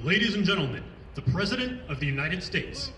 Ladies and gentlemen, the President of the United States.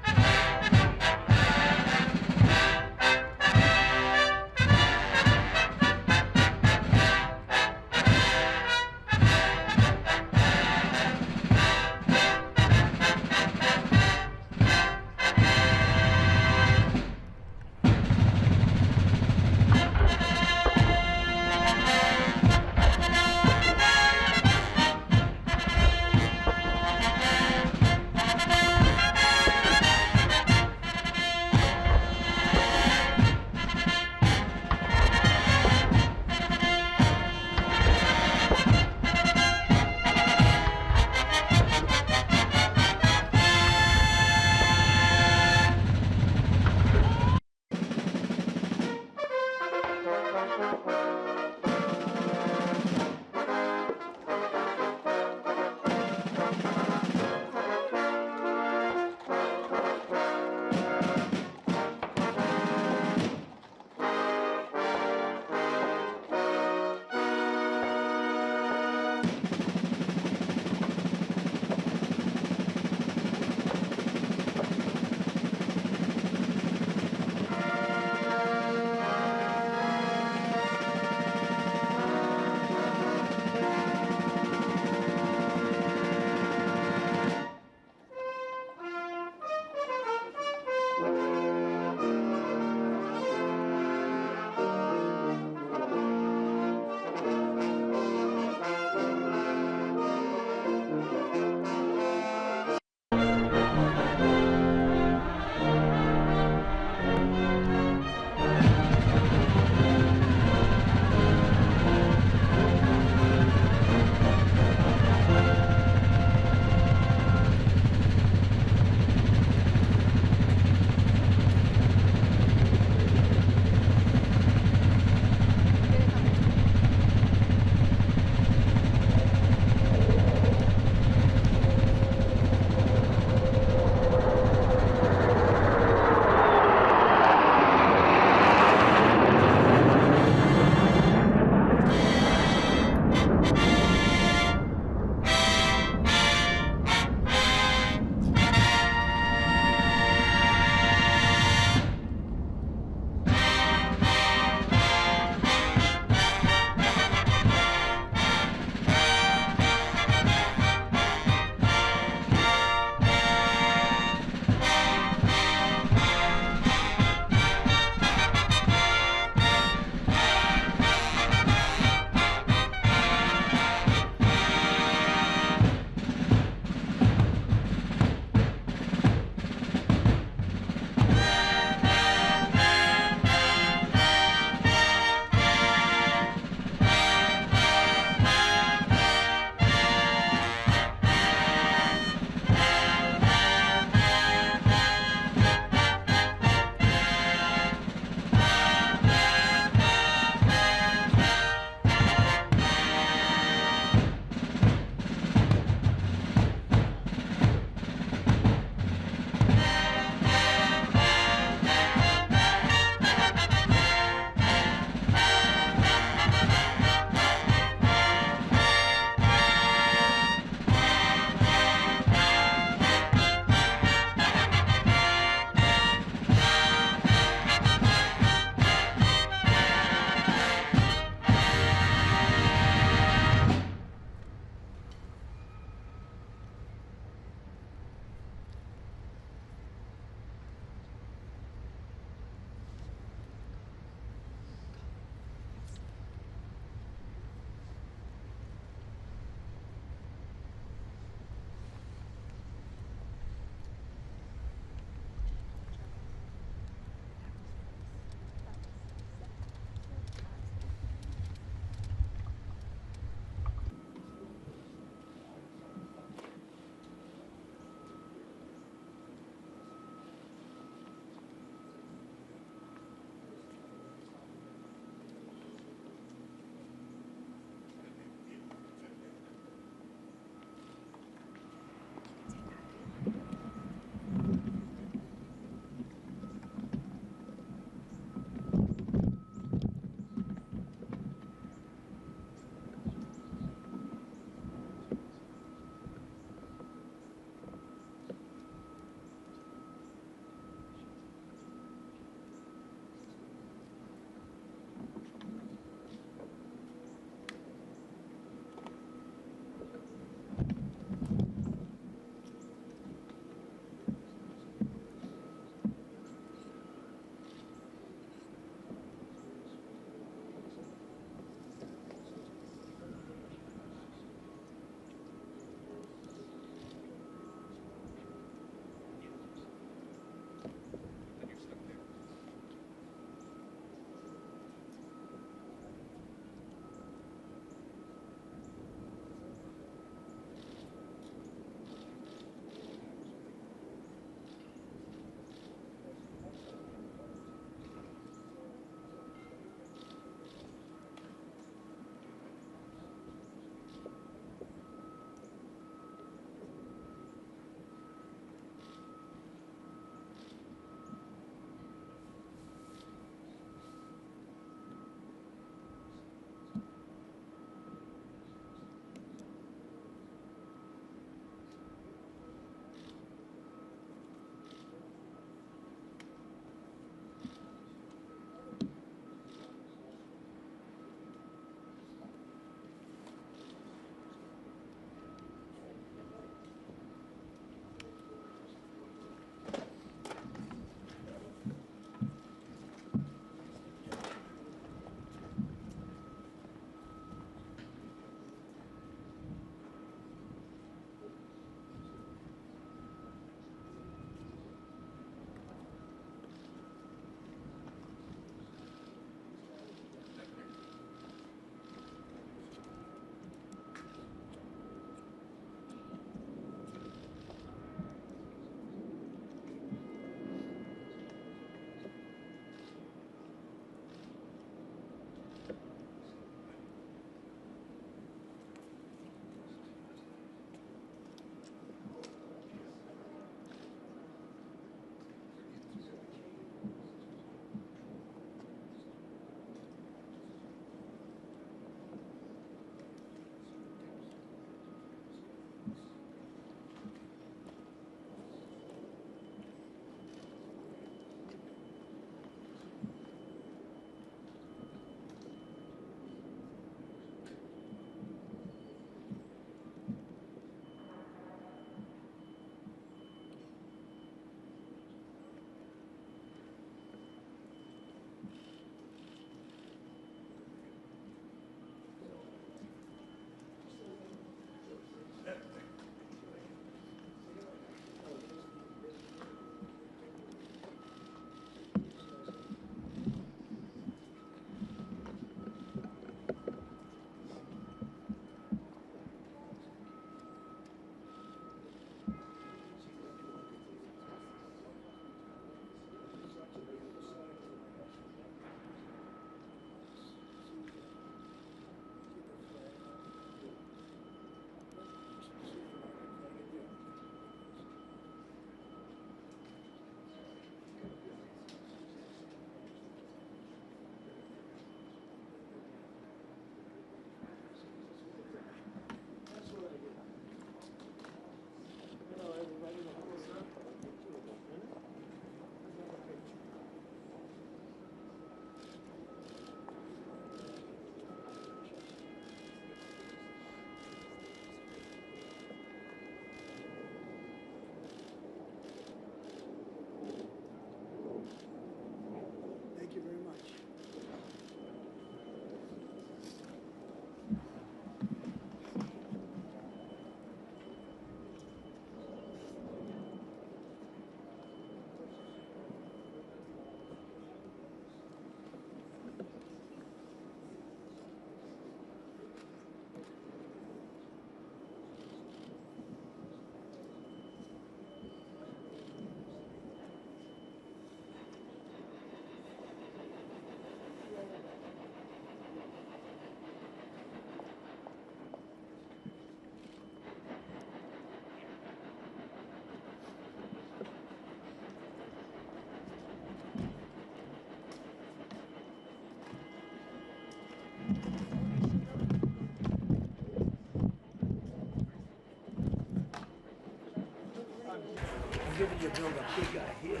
you build a big guy here.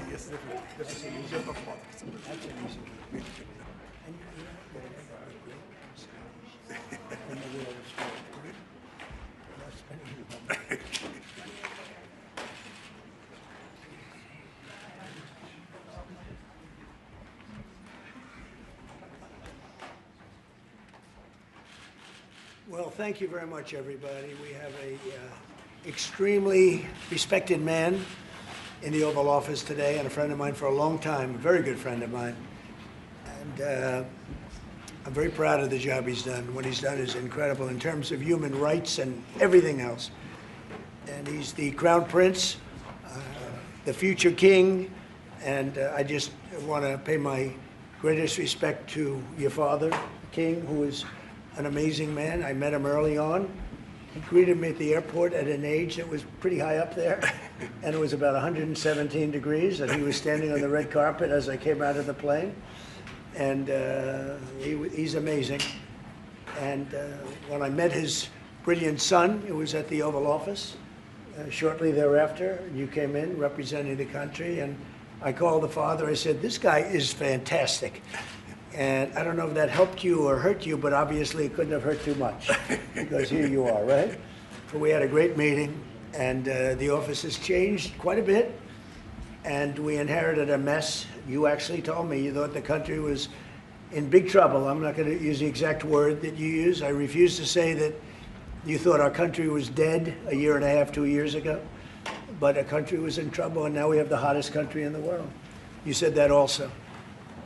Yes, definitely. That's an easier performance. That's an easy one. And you know, what I think are great personalities in the world of sport. Not spending your money. Well, thank you very much, everybody. We have a extremely respected man in the Oval Office today, and a friend of mine for a long time, a very good friend of mine. And I'm very proud of the job he's done. What he's done is incredible in terms of human rights and everything else. And he's the Crown Prince, the future king, and I just want to pay my greatest respect to your father, King, who is an amazing man. I met him early on. He greeted me at the airport at an age that was pretty high up there, and it was about 117 degrees, and he was standing on the red carpet as I came out of the plane. And he's amazing. And when I met his brilliant son, it was at the Oval Office. Shortly thereafter, you came in representing the country, and I called the father. I said, "This guy is fantastic." And I don't know if that helped you or hurt you, but obviously it couldn't have hurt too much, because here you are, right? So we had a great meeting, and the office has changed quite a bit, and we inherited a mess. You actually told me you thought the country was in big trouble. I'm not going to use the exact word that you use. I refuse to say that you thought our country was dead a year and a half, 2 years ago, but our country was in trouble, and now we have the hottest country in the world. You said that also.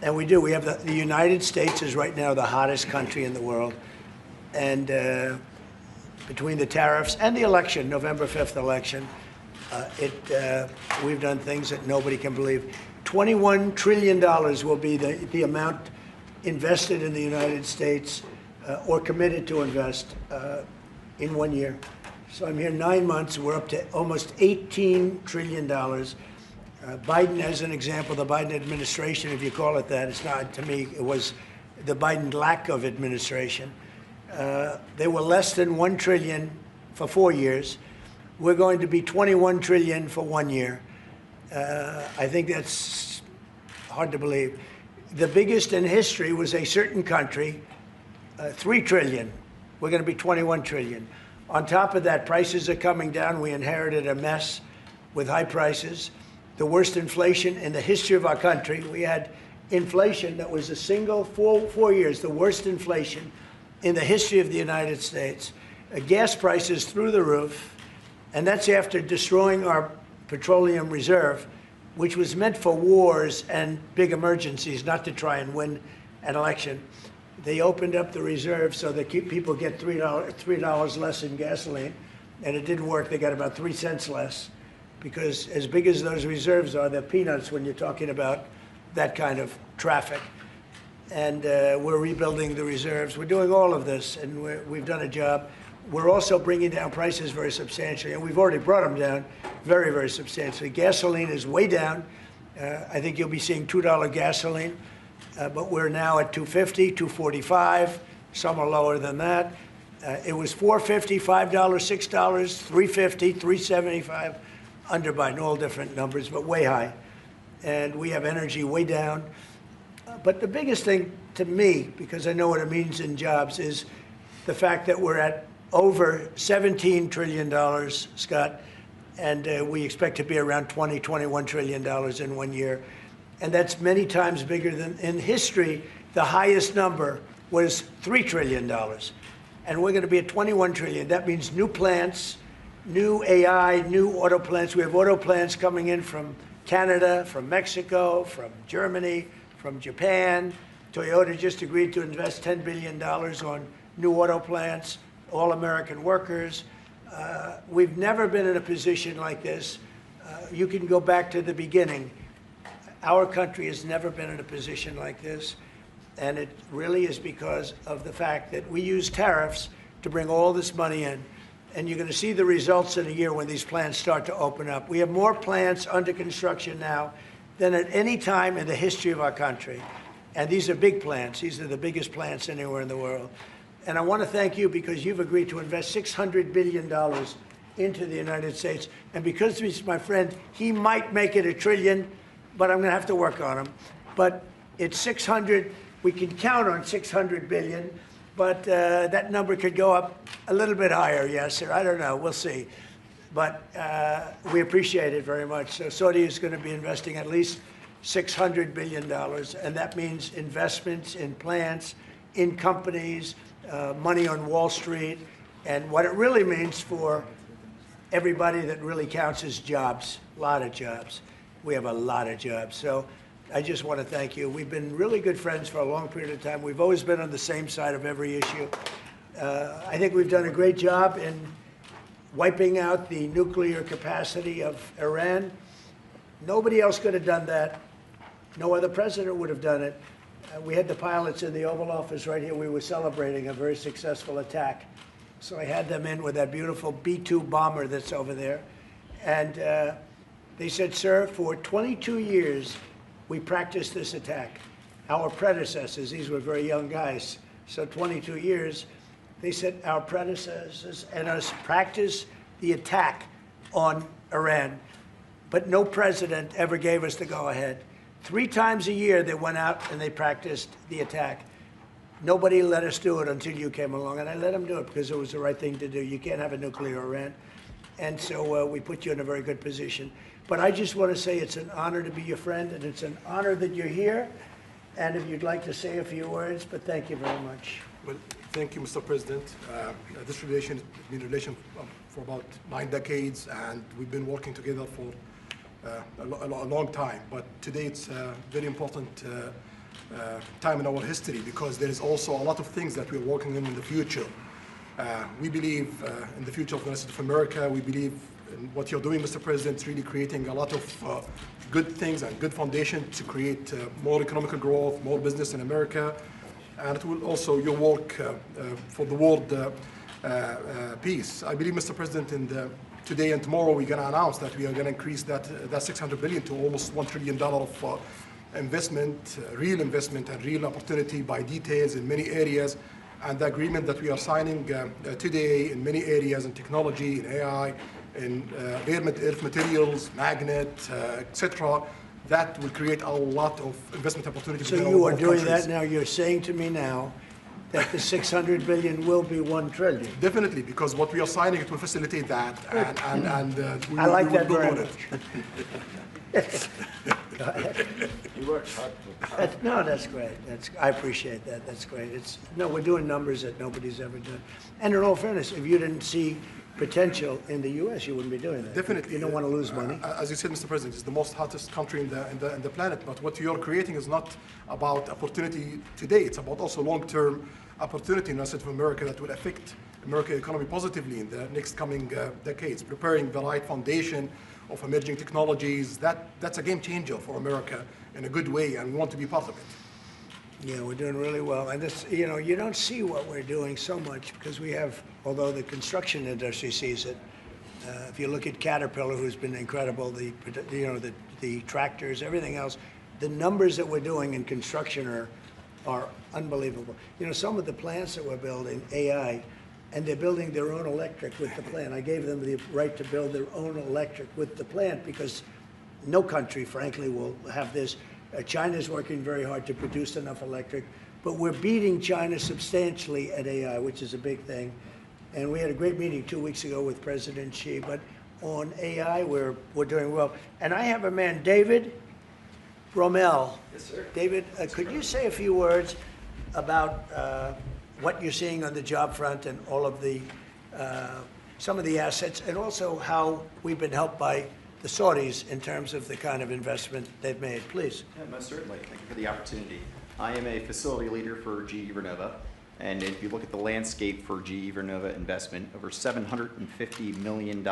And we do. We have the United States is right now the hottest country in the world. And between the tariffs and the election, November 5th election, we've done things that nobody can believe. $21 trillion will be the amount invested in the United States or committed to invest in 1 year. So I'm here 9 months. We're up to almost $18 trillion. Biden, as an example, the Biden administration, if you call it that, it's not, to me, it was the Biden lack of administration. They were less than $1 trillion for 4 years. We're going to be $21 trillion for 1 year. I think that's hard to believe. The biggest in history was a certain country, $3 trillion. We're going to be $21 trillion. On top of that, prices are coming down. We inherited a mess with high prices. The worst inflation in the history of our country. We had inflation that was a single 4 years, the worst inflation in the history of the United States. Gas prices through the roof, and that's after destroying our petroleum reserve, which was meant for wars and big emergencies, not to try and win an election. They opened up the reserve so that people get $3 less in gasoline, and it didn't work. They got about 3 cents less, because as big as those reserves are, they're peanuts when you're talking about that kind of traffic. And we're rebuilding the reserves. We're doing all of this, and we've done a job. We're also bringing down prices very substantially, and we've already brought them down very, very substantially. Gasoline is way down. I think you'll be seeing $2 gasoline, but we're now at $2.50, $2.45. Some are lower than that. It was $4.50, $5, $6, $3.50, $3.75. Under Biden, all different numbers, but way high. And we have energy way down. But the biggest thing to me, because I know what it means in jobs, is the fact that we're at over $17 trillion, Scott, and we expect to be around $21 trillion in 1 year. And that's many times bigger than in history. The highest number was $3 trillion. And we're going to be at $21 trillion. That means new plants, new AI, new auto plants. We have auto plants coming in from Canada, from Mexico, from Germany, from Japan. Toyota just agreed to invest $10 billion on new auto plants, all American workers. We've never been in a position like this. You can go back to the beginning. Our country has never been in a position like this. And it really is because of the fact that we use tariffs to bring all this money in. And you're going to see the results in a year when these plants start to open up. We have more plants under construction now than at any time in the history of our country. And these are big plants. These are the biggest plants anywhere in the world. And I want to thank you because you've agreed to invest $600 billion into the United States. And because he's my friend, he might make it $1 trillion, but I'm going to have to work on him. But it's 600. We can count on 600 billion, but that number could go up a little bit higher, yes, sir. I don't know. We'll see. But we appreciate it very much. So Saudi is going to be investing at least $600 billion, and that means investments in plants, in companies, money on Wall Street, and what it really means for everybody that really counts is jobs, a lot of jobs. We have a lot of jobs. So I just want to thank you. We've been really good friends for a long period of time. We've always been on the same side of every issue. I think we've done a great job in wiping out the nuclear capacity of Iran. Nobody else could have done that. No other president would have done it. We had the pilots in the Oval Office right here. We were celebrating a very successful attack. So I had them in with that beautiful B-2 bomber that's over there. And they said, sir, for 22 years, we practiced this attack. Our predecessors, these were very young guys, so 22 years, they said our predecessors and us practiced the attack on Iran, but no president ever gave us the go-ahead. 3 times a year they went out and they practiced the attack. Nobody let us do it until you came along, and I let them do it because it was the right thing to do. You can't have a nuclear Iran. And so we put you in a very good position. But I just want to say it's an honor to be your friend, and it's an honor that you're here. And if you'd like to say a few words, but thank you very much. Well, thank you, Mr. President. This relation has been a relation for about 9 decades, and we've been working together for a long time. But today it's a very important time in our history because there is also a lot of things that we're working on in the future. We believe in the future of the United States of America. We believe in what you're doing, Mr. President, really creating a lot of good things and good foundation to create more economic growth, more business in America. And it will also your work for the world peace. I believe, Mr. President, today and tomorrow we're going to announce that we are going to increase that $600 billion to almost $1 trillion of investment, real investment and real opportunity by details in many areas. And the agreement that we are signing today in many areas in technology, in AI, in rare earth materials, magnet, etc., that will create a lot of investment opportunities. So you are doing that now. You're saying to me now that the $600 billion will be $1 trillion. Definitely, because what we are signing, it will facilitate that, and we I like will that build very on much. it. He works hard. No, that's great. I appreciate that. That's great. We're doing numbers that nobody's ever done. And in all fairness, if you didn't see potential in the U.S., you wouldn't be doing that. Definitely. You don't want to lose money. As you said, Mr. President, it's the most hottest country in the planet. But what you're creating is not about opportunity today. It's about also long-term opportunity in the United States of America that will affect American economy positively in the next coming decades. Preparing the right foundation of emerging technologies, that's a game changer for America in a good way, and we want to be part of it. Yeah, we're doing really well. And this, you don't see what we're doing so much because we have, although the construction industry sees it. If you look at Caterpillar, who's been incredible, the tractors, everything else, the numbers that we're doing in construction are unbelievable. Some of the plants that we're building, AI, and they're building their own electric with the plant. I gave them the right to build their own electric with the plant because no country, frankly, will have this. China's working very hard to produce enough electric, but we're beating China substantially at AI, which is a big thing. And we had a great meeting 2 weeks ago with President Xi, but on AI, we're doing well. And I have a man, David Rommel. Yes, sir. David, could you say a few words about what you're seeing on the job front and all of the, some of the assets, and also how we've been helped by the Saudis in terms of the kind of investment they've made, please. Yeah, most certainly. Thank you for the opportunity. I am a facility leader for GE Vernova, and if you look at the landscape for GE Vernova investment, over $750 million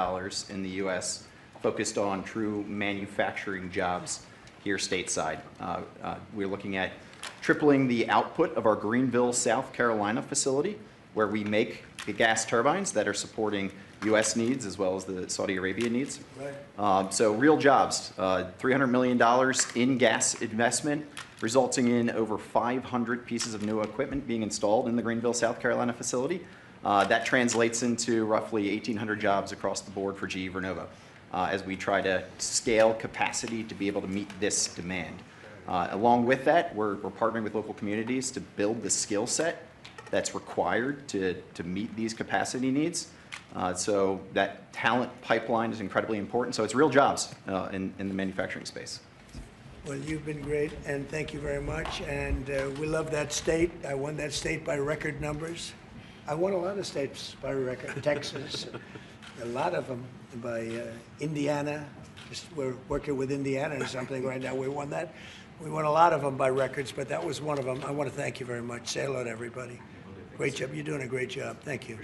in the U.S. focused on true manufacturing jobs here stateside. We're looking at tripling the output of our Greenville, South Carolina facility, where we make the gas turbines that are supporting U.S. needs as well as the Saudi Arabia needs. Right. So real jobs, $300 million in gas investment, resulting in over 500 pieces of new equipment being installed in the Greenville, South Carolina facility. That translates into roughly 1,800 jobs across the board for GE Vernova as we try to scale capacity to be able to meet this demand. Along with that, we're partnering with local communities to build the skill set that's required to meet these capacity needs. So that talent pipeline is incredibly important. So it's real jobs in the manufacturing space. Well, you've been great, and thank you very much. And we love that state. I won that state by record numbers. I won a lot of states by record. Texas, a lot of them by Indiana. We're working with Indiana or something right now. We won that. We won a lot of them by records, but that was one of them. I want to thank you very much. Say hello to everybody. Great job. You're doing a great job. Thank you.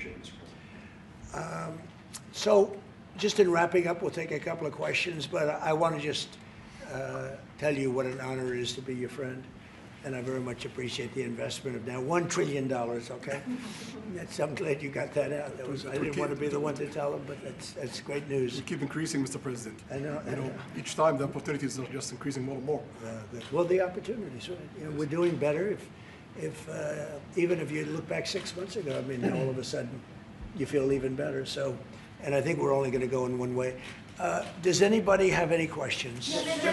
So just in wrapping up, we'll take a couple of questions, but I want to just tell you what an honor it is to be your friend. And I very much appreciate the investment of now $1 trillion, okay? I'm glad you got that out. I didn't want to be the one to tell them, but that's great news. We keep increasing, Mr. President. I know. Each time the opportunities are just increasing more and more. Well, the opportunities, right? You know, we're doing better. Even if you look back 6 months ago, I mean, now all of a sudden you feel even better. So, and I think we're only going to go in one way. Does anybody have any questions? Mr.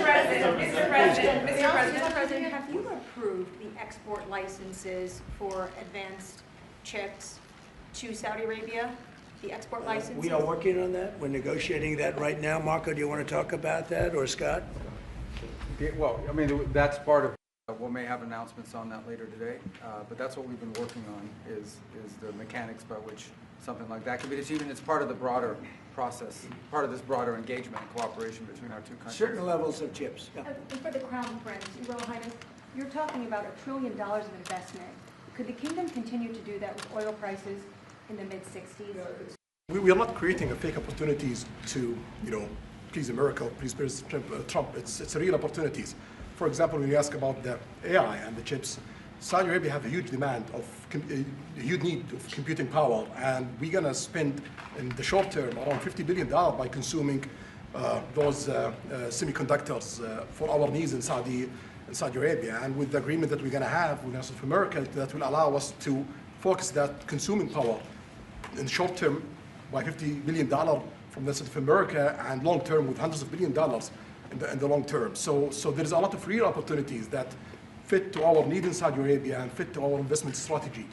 President, have you approved the export licenses for advanced chips to Saudi Arabia? The export licenses? We are working on that. We're negotiating that right now. Marco, do you want to talk about that, or Scott? Yeah, well, I mean, that's part of. We may have announcements on that later today, but that's what we've been working on is the mechanics by which something like that could be achieved, and it's part of the broader process, part of this broader engagement and cooperation between our two countries. Certain levels of chips. Yeah. And for the Crown Prince, Your Royal Highness, you're talking about $1 trillion of investment. Could the kingdom continue to do that with oil prices in the mid-60s? We are not creating a fake opportunities to, please America, please President Trump. It's real opportunities. For example, when you ask about the AI and the chips, Saudi Arabia have a huge demand of, a huge need of computing power, and we're going to spend in the short term around $50 billion by consuming those semiconductors for our needs in Saudi Arabia. And with the agreement that we're going to have with North America, that will allow us to focus that consuming power in the short term by $50 billion from the South America, and long term with hundreds of $billions in the long term. So there's a lot of real opportunities that fit to our need in Saudi Arabia and fit to our investment strategy.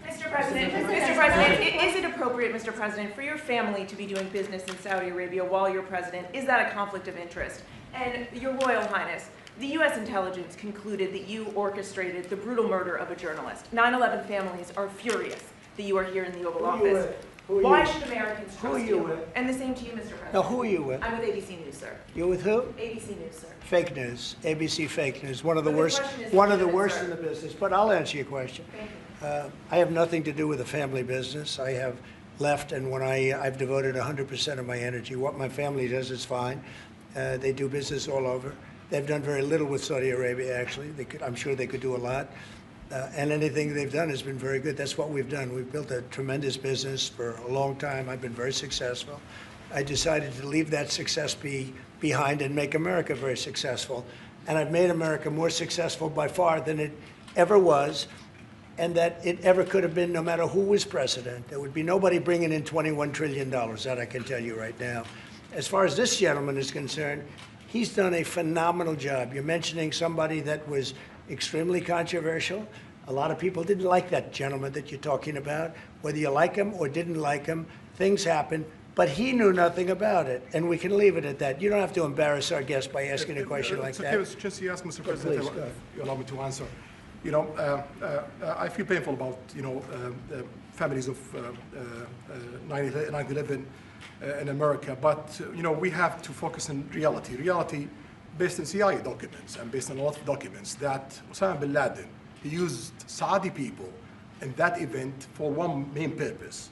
Mr. President, is it appropriate, Mr. President, for your family to be doing business in Saudi Arabia while you're president? Is that a conflict of interest? And Your Royal Highness, the U.S. intelligence concluded that you orchestrated the brutal murder of a journalist. 9/11 families are furious that you are here in the Oval Office. Why should Americans trust you? And the same to you, Mr. President. Now, who are you with? I'm with ABC News, sir. You're with who? ABC News, sir. Fake news. ABC fake news. One of the But the worst. question is One of the legitimate, worst sir. in the business. But I'll answer your question. Thank you. I have nothing to do with the family business. I have left, and when I've devoted 100% of my energy. What my family does is fine. They do business all over. They've done very little with Saudi Arabia, actually. I'm sure they could do a lot. And anything they've done has been very good. That's what we've done. We've built a tremendous business for a long time. I've been very successful. I decided to leave that success behind and make America very successful. And I've made America more successful by far than it ever was, and that it ever could have been, no matter who was president. There would be nobody bringing in $21 trillion, that I can tell you right now. As far as this gentleman is concerned, he's done a phenomenal job. You're mentioning somebody that was extremely controversial. A lot of people didn't like that gentleman that you're talking about. Whether you like him or didn't like him, things happen. But he knew nothing about it, and we can leave it at that. You don't have to embarrass our guest by asking a question like that. It's just you ask, Mr. President, please, go ahead. you allow me to answer. I feel painful about, the families of 9/11 in America, but, we have to focus on reality. Reality based on CIA documents and based on a lot of documents that Osama bin Laden, he used Saudi people in that event for one main purpose,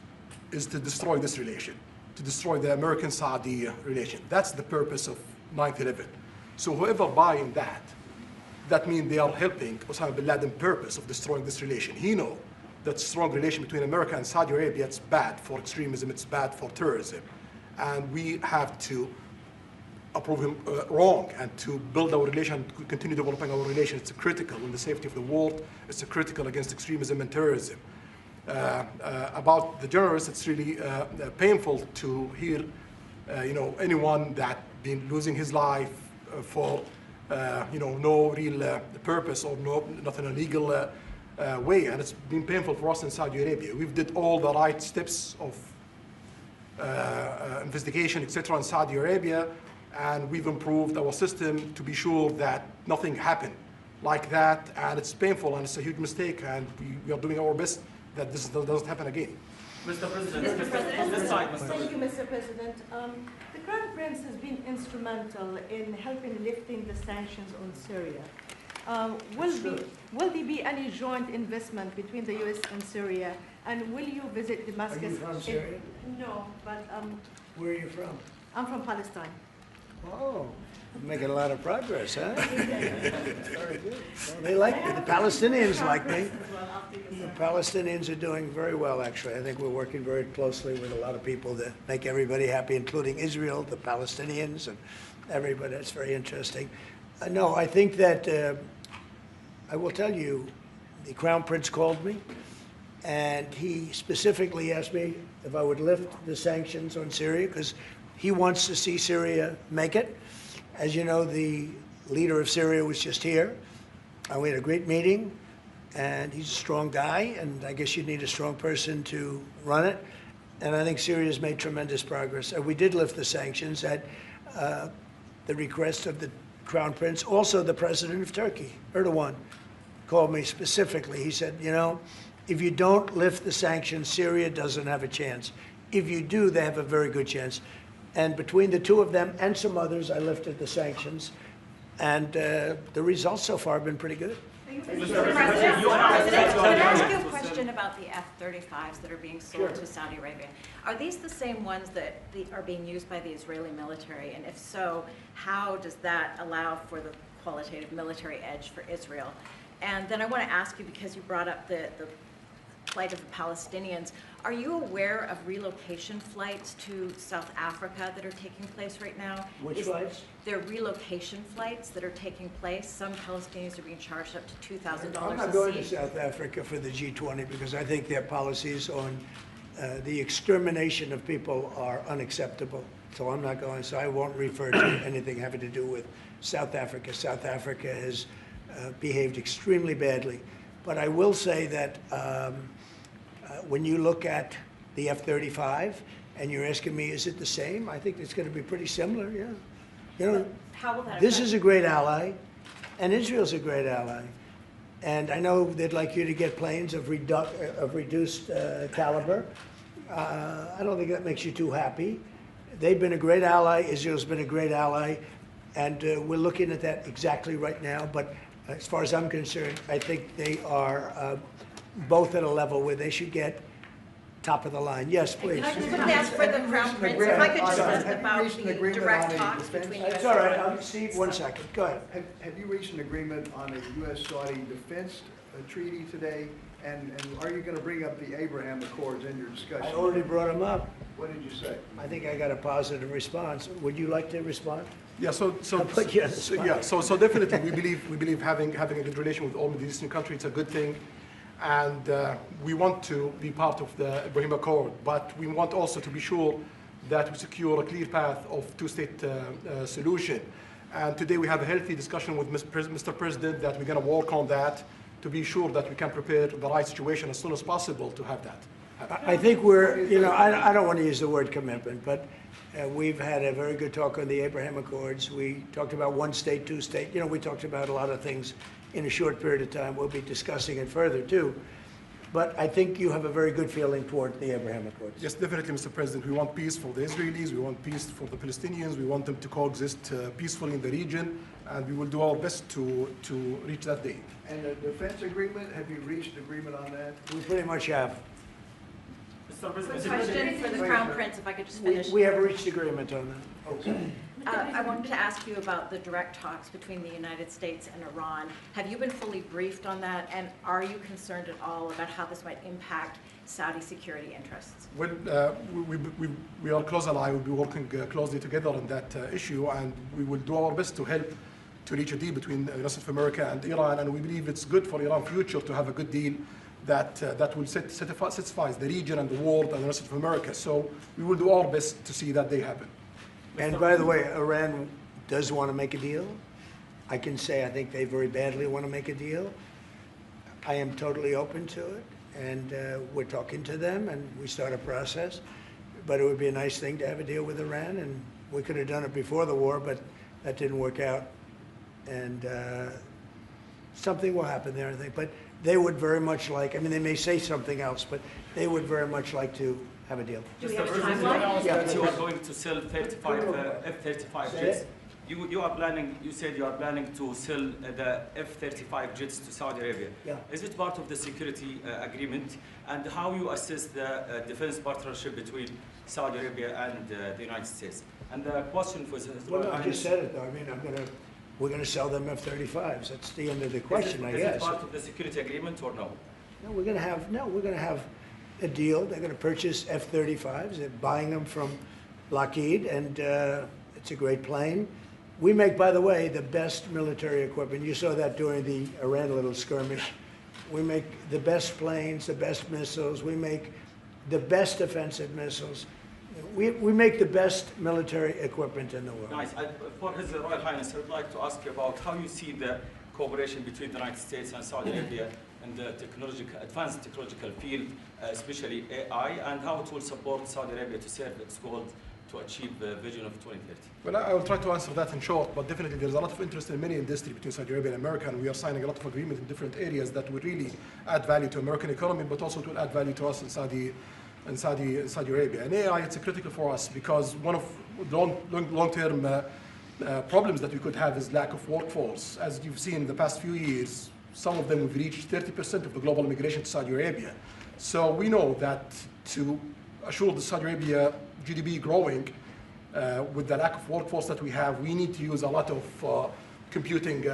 is to destroy this relation, to destroy the American-Saudi relation. That's the purpose of 9/11. So whoever buys in that means they are helping Osama bin Laden's purpose of destroying this relation. He knows that strong relation between America and Saudi Arabia, it's bad for extremism, it's bad for terrorism. And we have to approve him wrong and to build our relation, continue developing our relation. It's critical in the safety of the world. It's critical against extremism and terrorism. About the journalists, it's really painful to hear, anyone that been losing his life for, no real purpose or not in a legal way, and it's been painful for us in Saudi Arabia. We've did all the right steps of investigation, etc., in Saudi Arabia, and we've improved our system to be sure that nothing happened like that, and it's painful and it's a huge mistake, and we are doing our best that this doesn't happen again. Mr. President, Thank you, Mr. President. The Crown Prince has been instrumental in helping lifting the sanctions on Syria. Will there be any joint investment between the U.S. and Syria? And will you visit Damascus? Are you from Syria? No, but Where are you from? I'm from Palestine. Oh, you're making a lot of progress, huh? Very good. Well, they like me. The Palestinians like me. The Palestinians are doing very well, actually. I think we're working very closely with a lot of people to make everybody happy, including Israel, the Palestinians, and everybody. That's very interesting. No, I think that I will tell you, the Crown Prince called me, and he specifically asked me if I would lift the sanctions on Syria, because he wants to see Syria make it. As you know, the leader of Syria was just here, and we had a great meeting, and he's a strong guy, and I guess you need a strong person to run it. And I think Syria's made tremendous progress. We did lift the sanctions at the request of the Crown Prince. Also, the president of Turkey, Erdogan, called me specifically. He said, if you don't lift the sanctions, Syria doesn't have a chance. If you do, they have a very good chance. And between the two of them and some others, I lifted the sanctions. And the results so far have been pretty good. Mr. President, can I ask you a question about the F-35s that are being sold to Saudi Arabia? Are these the same ones that are being used by the Israeli military? And if so, how does that allow for the qualitative military edge for Israel? And then I want to ask you, because you brought up the plight of the Palestinians, are you aware of relocation flights to South Africa that are taking place right now? Which flights? There are relocation flights that are taking place. Some Palestinians are being charged up to $2,000 a seat. I'm not going to South Africa for the G20 because I think their policies on the extermination of people are unacceptable. So I'm not going, so I won't refer to anything having to do with South Africa. South Africa has behaved extremely badly. But I will say that when you look at the F-35 and you're asking me, is it the same? I think it's going to be pretty similar, yeah. How will that This affect? is a great ally, and Israel's a great ally. And I know they'd like you to get planes of reduced caliber. I don't think that makes you too happy. They've been a great ally. Israel's been a great ally. And we're looking at that exactly right now. But as far as I'm concerned, I think they are both at a level where they should get top of the line. Yes, please. I just want to ask for the Crown Prince, if I could just ask about the direct talks between U.S. It's all right. Steve, 1 second. Go ahead. Have you reached an agreement on a U.S.-Saudi defense treaty today? And are you going to bring up the Abraham Accords in your discussion? I already brought them up. What did you say? I think I got a positive response. Would you like to respond? Yeah, so put you on the spot. yeah, so definitely we believe having a good relation with all Middle Eastern countries, it's a good thing, and we want to be part of the Ibrahim Accord, but we want also to be sure that we secure a clear path of two-state solution. And today we have a healthy discussion with Mr. President that we're going to work on that to be sure that we can prepare the right situation as soon as possible to have that happen. I think we're, I don't want to use the word commitment, but we've had a very good talk on the Abraham Accords. We talked about one state, two state. We talked about a lot of things in a short period of time. We'll be discussing it further, too. But I think you have a very good feeling toward the Abraham Accords. Yes, definitely, Mr. President. We want peace for the Israelis. We want peace for the Palestinians. We want them to coexist peacefully in the region. And we will do our best to reach that day. And the defense agreement, have you reached agreement on that? We pretty much have. Question for the Crown Prince, if I could just finish. We have reached agreement on that. Okay. I wanted to ask you about the direct talks between the United States and Iran. Have you been fully briefed on that, and are you concerned at all about how this might impact Saudi security interests? Well, we are close ally. We'll be working closely together on that issue, and we will do our best to help to reach a deal between the United States of America and Iran. And we believe it's good for Iran's future to have a good deal that will satisfy the region and the world and the rest of America. So we will do our best to see that they happen. And by the way, Iran does want to make a deal. I can say I think they very badly want to make a deal. I am totally open to it, and we're talking to them, and we start a process. But it would be a nice thing to have a deal with Iran, and we could have done it before the war, but that didn't work out. And something will happen there, I think. But they would very much like, I mean, they may say something else, but they would very much like to have a deal. Do we have a President, timeline? announced Yeah. that you are going to sell 35 F-35 Say jets. it. You said you are planning to sell the F-35 jets to Saudi Arabia. Yeah. Is it part of the security agreement? And how you assess the defense partnership between Saudi Arabia and the United States? And the question for Well, no, I just said it, though. I mean, we're going to sell them F-35s. That's the end of the question, I guess. Is it part of the security agreement or no? No, we're going to have a deal. They're going to purchase F-35s. They're buying them from Lockheed, and it's a great plane. We make, by the way, the best military equipment. You saw that during the Iran little skirmish. We make the best planes, the best missiles. We make the best offensive missiles. We make the best military equipment in the world. Nice. For His Royal Highness, I would like to ask you about how you see the cooperation between the United States and Saudi Arabia in the advanced technological field, especially AI, and how it will support Saudi Arabia to serve its goal to achieve the vision of 2030. Well, I will try to answer that in short, but definitely there's a lot of interest in many industries between Saudi Arabia and America, and we are signing a lot of agreements in different areas that will really add value to American economy, but also it will add value to us in Saudi Arabia. And AI, it's critical for us because one of the long-term problems that we could have is lack of workforce. As you've seen in the past few years, some of them have reached 30% of the global immigration to Saudi Arabia. So we know that to assure the Saudi Arabia GDP growing with the lack of workforce that we have, we need to use a lot of computing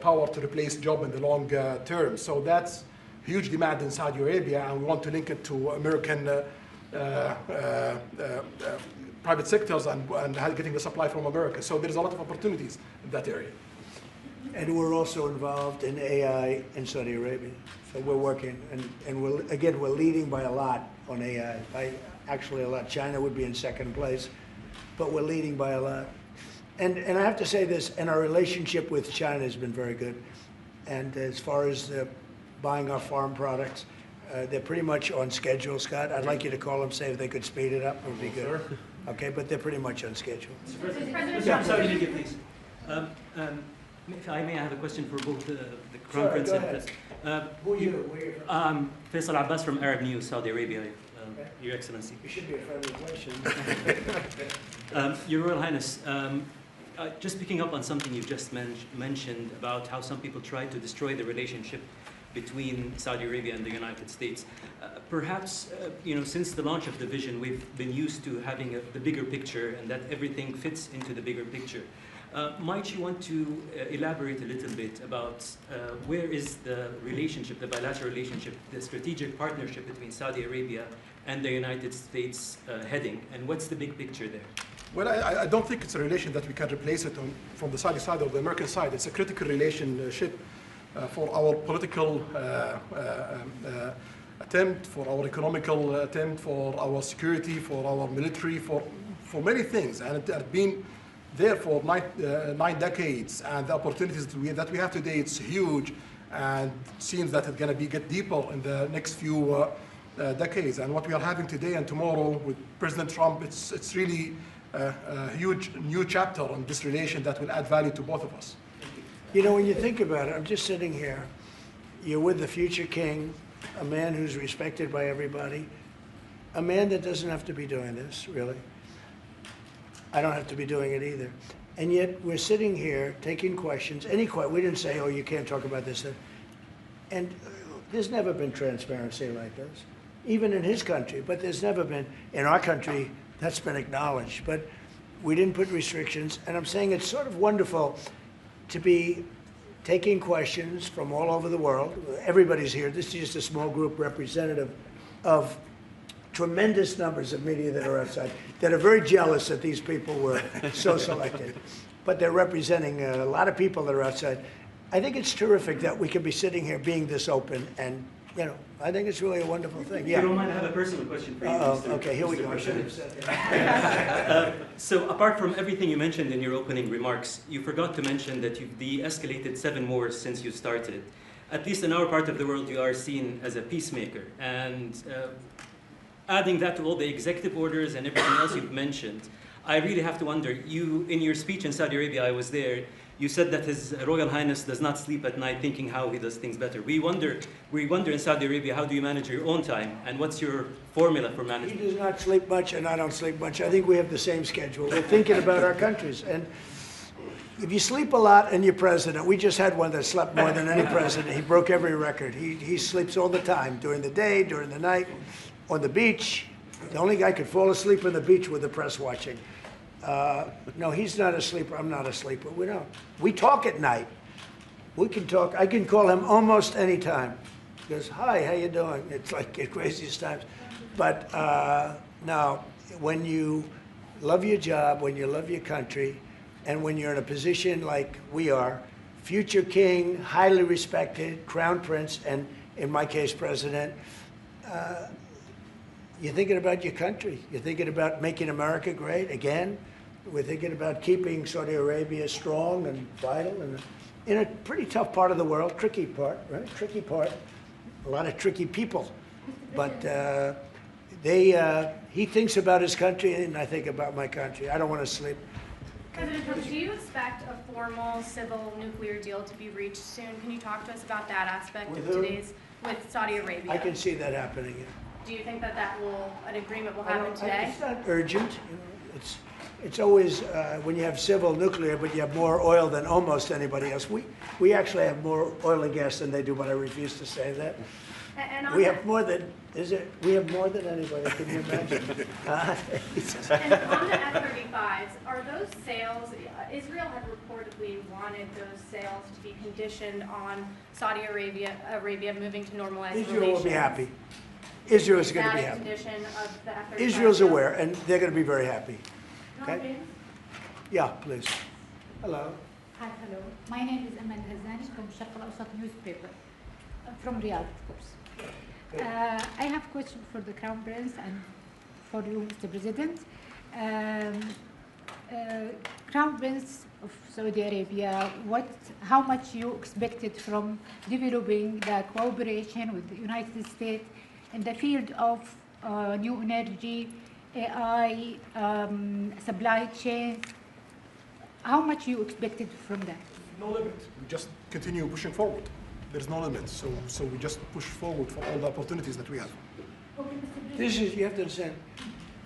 power to replace job in the long term. So that's huge demand in Saudi Arabia, and we want to link it to American private sectors and getting the supply from America. So there's a lot of opportunities in that area. And we're also involved in AI in Saudi Arabia. So we're working, and we're leading by a lot on AI. Actually a lot. China would be in second place, but we're leading by a lot. And I have to say this, and our relationship with China has been very good. And as far as buying our farm products, they're pretty much on schedule, Scott. I'd like you to call them, say if they could speed it up, it would be good. Okay, but they're pretty much on schedule. Yeah, Saudi Arabia, please. If I may, I have a question for both the Crown Prince and Who are you? Faisal Abbas from Arab News, Saudi Arabia, Your Excellency. It should be a friendly question. Your Royal Highness, just picking up on something you've just mentioned about how some people try to destroy the relationship between Saudi Arabia and the United States. Perhaps, since the launch of the vision, we've been used to having the bigger picture and that everything fits into the bigger picture. Might you want to elaborate a little bit about where is the relationship, the bilateral relationship, the strategic partnership between Saudi Arabia and the United States heading, and what's the big picture there? Well, I don't think it's a relation that we can replace it from the Saudi side or the American side. It's a critical relationship for our political attempt, for our economical attempt, for our security, for our military, for many things. And it has been there for 9 decades, and the opportunities that we have today, it's huge, and it seems that it's going to get deeper in the next few decades. And what we are having today and tomorrow with President Trump, it's really a huge new chapter on this relation that will add value to both of us. When you think about it, I'm just sitting here. You're with the future king, a man who's respected by everybody, a man that doesn't have to be doing this, really. I don't have to be doing it either. And yet we're sitting here taking questions, we didn't say, oh, you can't talk about this. And there's never been transparency like this, even in his country, but there's never been, in our country, that's been acknowledged. But we didn't put restrictions, and I'm saying it's sort of wonderful to be taking questions from all over the world. Everybody's here. This is just a small group representative of tremendous numbers of media that are outside, that are very jealous that these people were so selected. But they're representing a lot of people that are outside. I think it's terrific that we can be sitting here being this open and you know, I think it's really a wonderful thing. If you don't Yeah. mind, I have a personal question for you. Uh-oh, Mr. okay, here we Mr. go. I should President. have said that. So apart from everything you mentioned in your opening remarks, you forgot to mention that you've de-escalated 7 wars since you started. At least in our part of the world, you are seen as a peacemaker. And adding that to all the executive orders and everything else you've mentioned, I really have to wonder, you, in your speech in Saudi Arabia, I was there, you said that His Royal Highness does not sleep at night thinking how he does things better. We wonder in Saudi Arabia, how do you manage your own time? And what's your formula for He management? does not sleep much, and I don't sleep much. I think we have the same schedule. We're thinking about our countries. And if you sleep a lot and you're president, we just had one that slept more than any president. He broke every record. He sleeps all the time, during the day, during the night, on the beach. The only guy could fall asleep on the beach with the press watching. No, he's not a sleeper. I'm not a sleeper. We don't. We talk at night. We can talk. I can call him almost any time. He goes, "Hi, how you doing?" It's like the craziest times. But no, when you love your job, when you love your country, and when you're in a position like we are, future king, highly respected, crown prince, and in my case, president, you're thinking about your country. You're thinking about making America great again. We're thinking about keeping Saudi Arabia strong and vital and in a pretty tough part of the world, tricky part, right? Tricky part, a lot of tricky people. But he thinks about his country and I think about my country. I don't want to sleep. President Trump, do you expect a formal civil nuclear deal to be reached soon? Can you talk to us about that aspect With of who? with Saudi Arabia? I can see that happening. Yeah. Do you think that an agreement will happen today? It's not urgent. You know, it's always when you have civil nuclear, but you have more oil than almost anybody else. We actually have more oil and gas than they do, but I refuse to say that. And We have more than we have more than anybody. Can you imagine? And on the F-35s, are those sales? Israel had reportedly wanted those sales to be conditioned on Saudi Arabia moving to normalized relations. Israel will be happy. Israel is going to be Is that a happy. condition of the F-35? Israel's aware, and they're going to be very happy. Okay? Okay. Yeah, please. Hello. Hi, hello. My name is Amal Hazani from Sharq al-Awsat newspaper, from Riyadh, of course. I have a question for the Crown Prince and for you, Mr. President. Crown Prince of Saudi Arabia, how much you expected from developing the cooperation with the United States in the field of new energy, AI, supply chain? How much you expected from that? No limit. We just continue pushing forward. There's no limit. So we just push forward for all the opportunities that we have. You have to understand,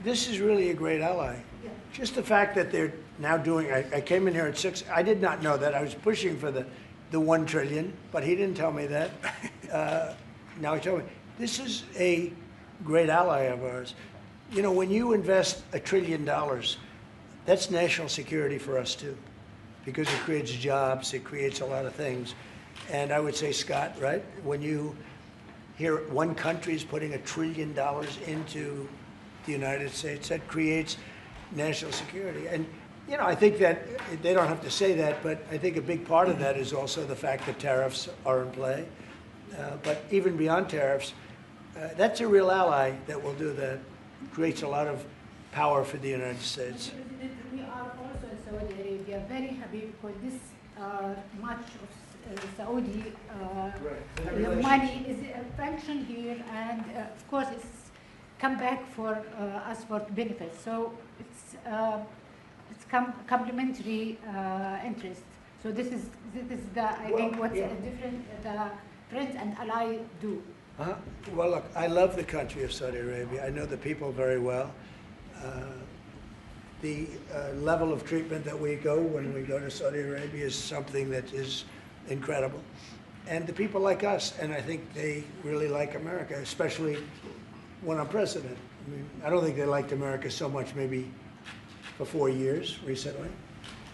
this is really a great ally. Yeah. Just the fact that they're now doing, I came in here at 6, I did not know that. I was pushing for the 1 trillion, but he didn't tell me that. Now he told me. This is a great ally of ours. You know, when you invest $1 trillion, that's national security for us too, because it creates jobs, it creates a lot of things. And I would say, Scott, right, when you hear one country is putting $1 trillion into the United States, that creates national security. And, you know, I think that they don't have to say that, but I think a big part of that is also the fact that tariffs are in play. But even beyond tariffs, that's a real ally that will do that. Creates a lot of power for the United States. We are also in Saudi Arabia very happy because this much of Saudi money is functioned here, and of course it's come back for us for benefits. So it's complementary interest. So this is the I think what's different the friends and ally do. Well, look, I love the country of Saudi Arabia. I know the people very well. The level of treatment that we go when we go to Saudi Arabia is something that is incredible. And the people like us, and I think they really like America, especially when I'm president. I mean, I don't think they liked America so much maybe for 4 years recently.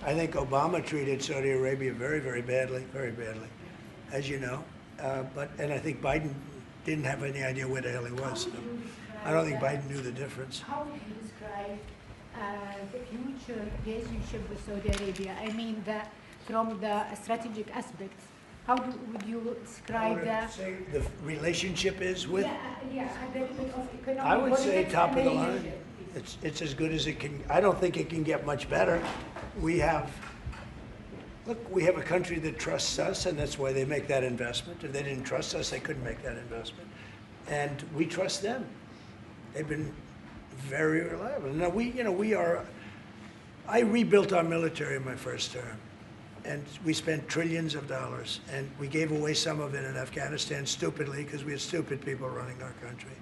I think Obama treated Saudi Arabia very, very badly, as you know. And I think Biden didn't have any idea where the hell he was. So I don't think Biden knew the difference. How would you describe the future relationship with Saudi Arabia? I mean, from the strategic aspects, would you describe that? Say the relationship is with? Yeah, a little bit of economic I would say politics top and of the the line. leadership. It's as good as it can. I don't think it can get much better. We have a country that trusts us, and that's why they make that investment. If they didn't trust us, they couldn't make that investment. And we trust them. They've been very reliable. Now I rebuilt our military in my first term, and we spent trillions of dollars, and we gave away some of it in Afghanistan stupidly because we had stupid people running our country.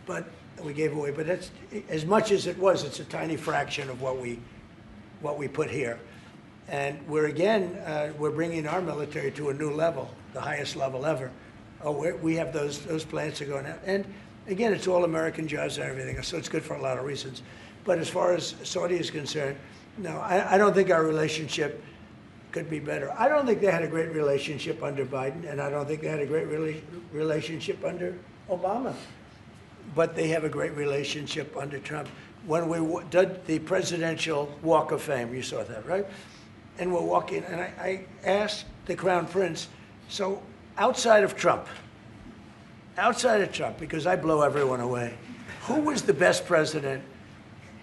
But we gave away, but that's, as much as it was, it's a tiny fraction of what we put here. And we're bringing our military to a new level, the highest level ever. We have those plants are going out. And again, it's all American jobs and everything, so it's good for a lot of reasons. But as far as Saudi is concerned, no, I don't think our relationship could be better. I don't think they had a great relationship under Biden, and I don't think they had a great relationship under Obama. But they have a great relationship under Trump. When we did the Presidential Walk of Fame, you saw that, right? And we're walking, and I asked the Crown Prince, so outside of Trump, because I blow everyone away, who was the best president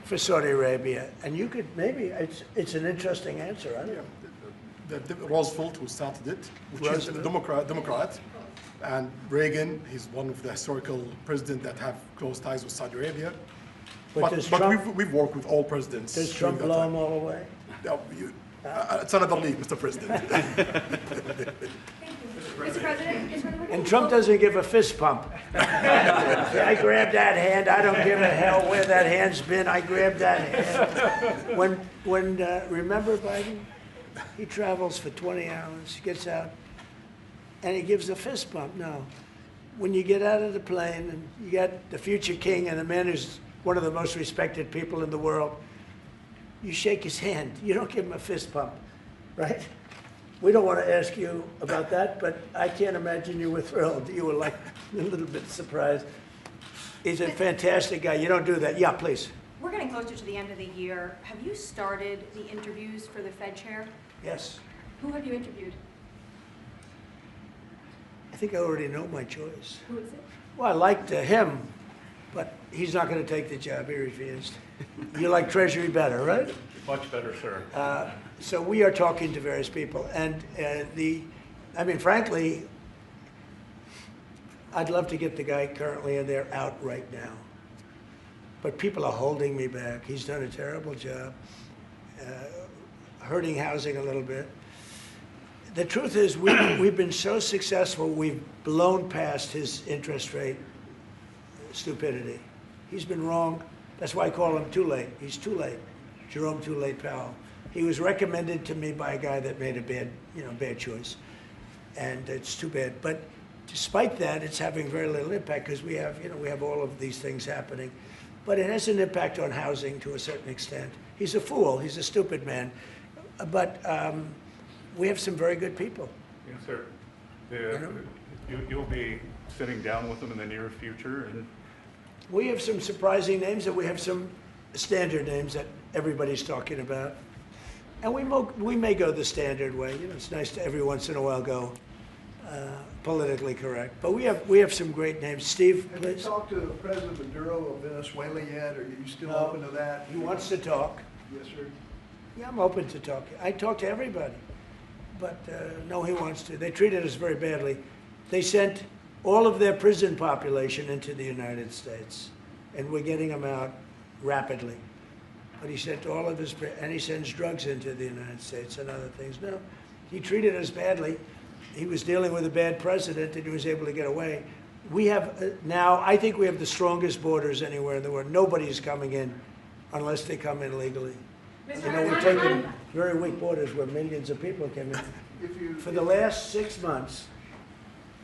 for Saudi Arabia? And you could maybe, it's an interesting answer, I don't know. The Roosevelt, who started it, which is a Democrat, and Reagan, he's one of the historical presidents that have close ties with Saudi Arabia. But we've worked with all presidents. Does Trump blow them all away? No, it's another league, Mr. President. Mr. President, and Trump doesn't give a fist pump. I grabbed that hand. I don't give a hell where that hand's been. I grabbed that hand. Remember Biden? He travels for 20 hours, gets out, and he gives a fist bump. No. When you get out of the plane and you got the future king and the man who's one of the most respected people in the world, you shake his hand. You don't give him a fist bump, right? We don't want to ask you about that, but I can't imagine you were thrilled. You were like a little bit surprised. He's a fantastic guy. You don't do that. Yeah, please. we're getting closer to the end of the year. Have you started the interviews for the Fed chair? Yes. Who have you interviewed? I think I already know my choice. Who is it? Well, I liked him, but he's not going to take the job. He refused. You like Treasury better, right? Much better, sir. So we are talking to various people. And frankly, I'd love to get the guy currently in there out right now. But people are holding me back. He's done a terrible job, hurting housing a little bit. The truth is, we've been so successful, we've blown past his interest rate stupidity. He's been wrong. That's why I call him too late. He's too late. Jerome Too Late Powell. He was recommended to me by a guy that made a bad choice. And it's too bad. But despite that, it's having very little impact because we have all of these things happening. But it has an impact on housing to a certain extent. He's a fool. He's a stupid man. But we have some very good people. Yes, sir. You'll be sitting down with them in the near future, and we have some surprising names, and we have some standard names that everybody's talking about. And we may go the standard way. It's nice to every once in a while go politically correct. But we have some great names. Steve, please. Have you talked to President Maduro of Venezuela yet? Are you still open to that? He wants to talk. Yes, sir. Yeah, I'm open to talk. I talk to everybody. But no, he wants to. They treated us very badly. They sent all of their prison population into the United States, and we're getting them out rapidly. But he sent all of his, and he sends drugs into the United States and other things. No, he treated us badly. He was dealing with a bad president, and he was able to get away. We have now, I think we have the strongest borders anywhere in the world. Nobody is coming in unless they come in legally. We've taken very weak borders where millions of people came in. For the last 6 months,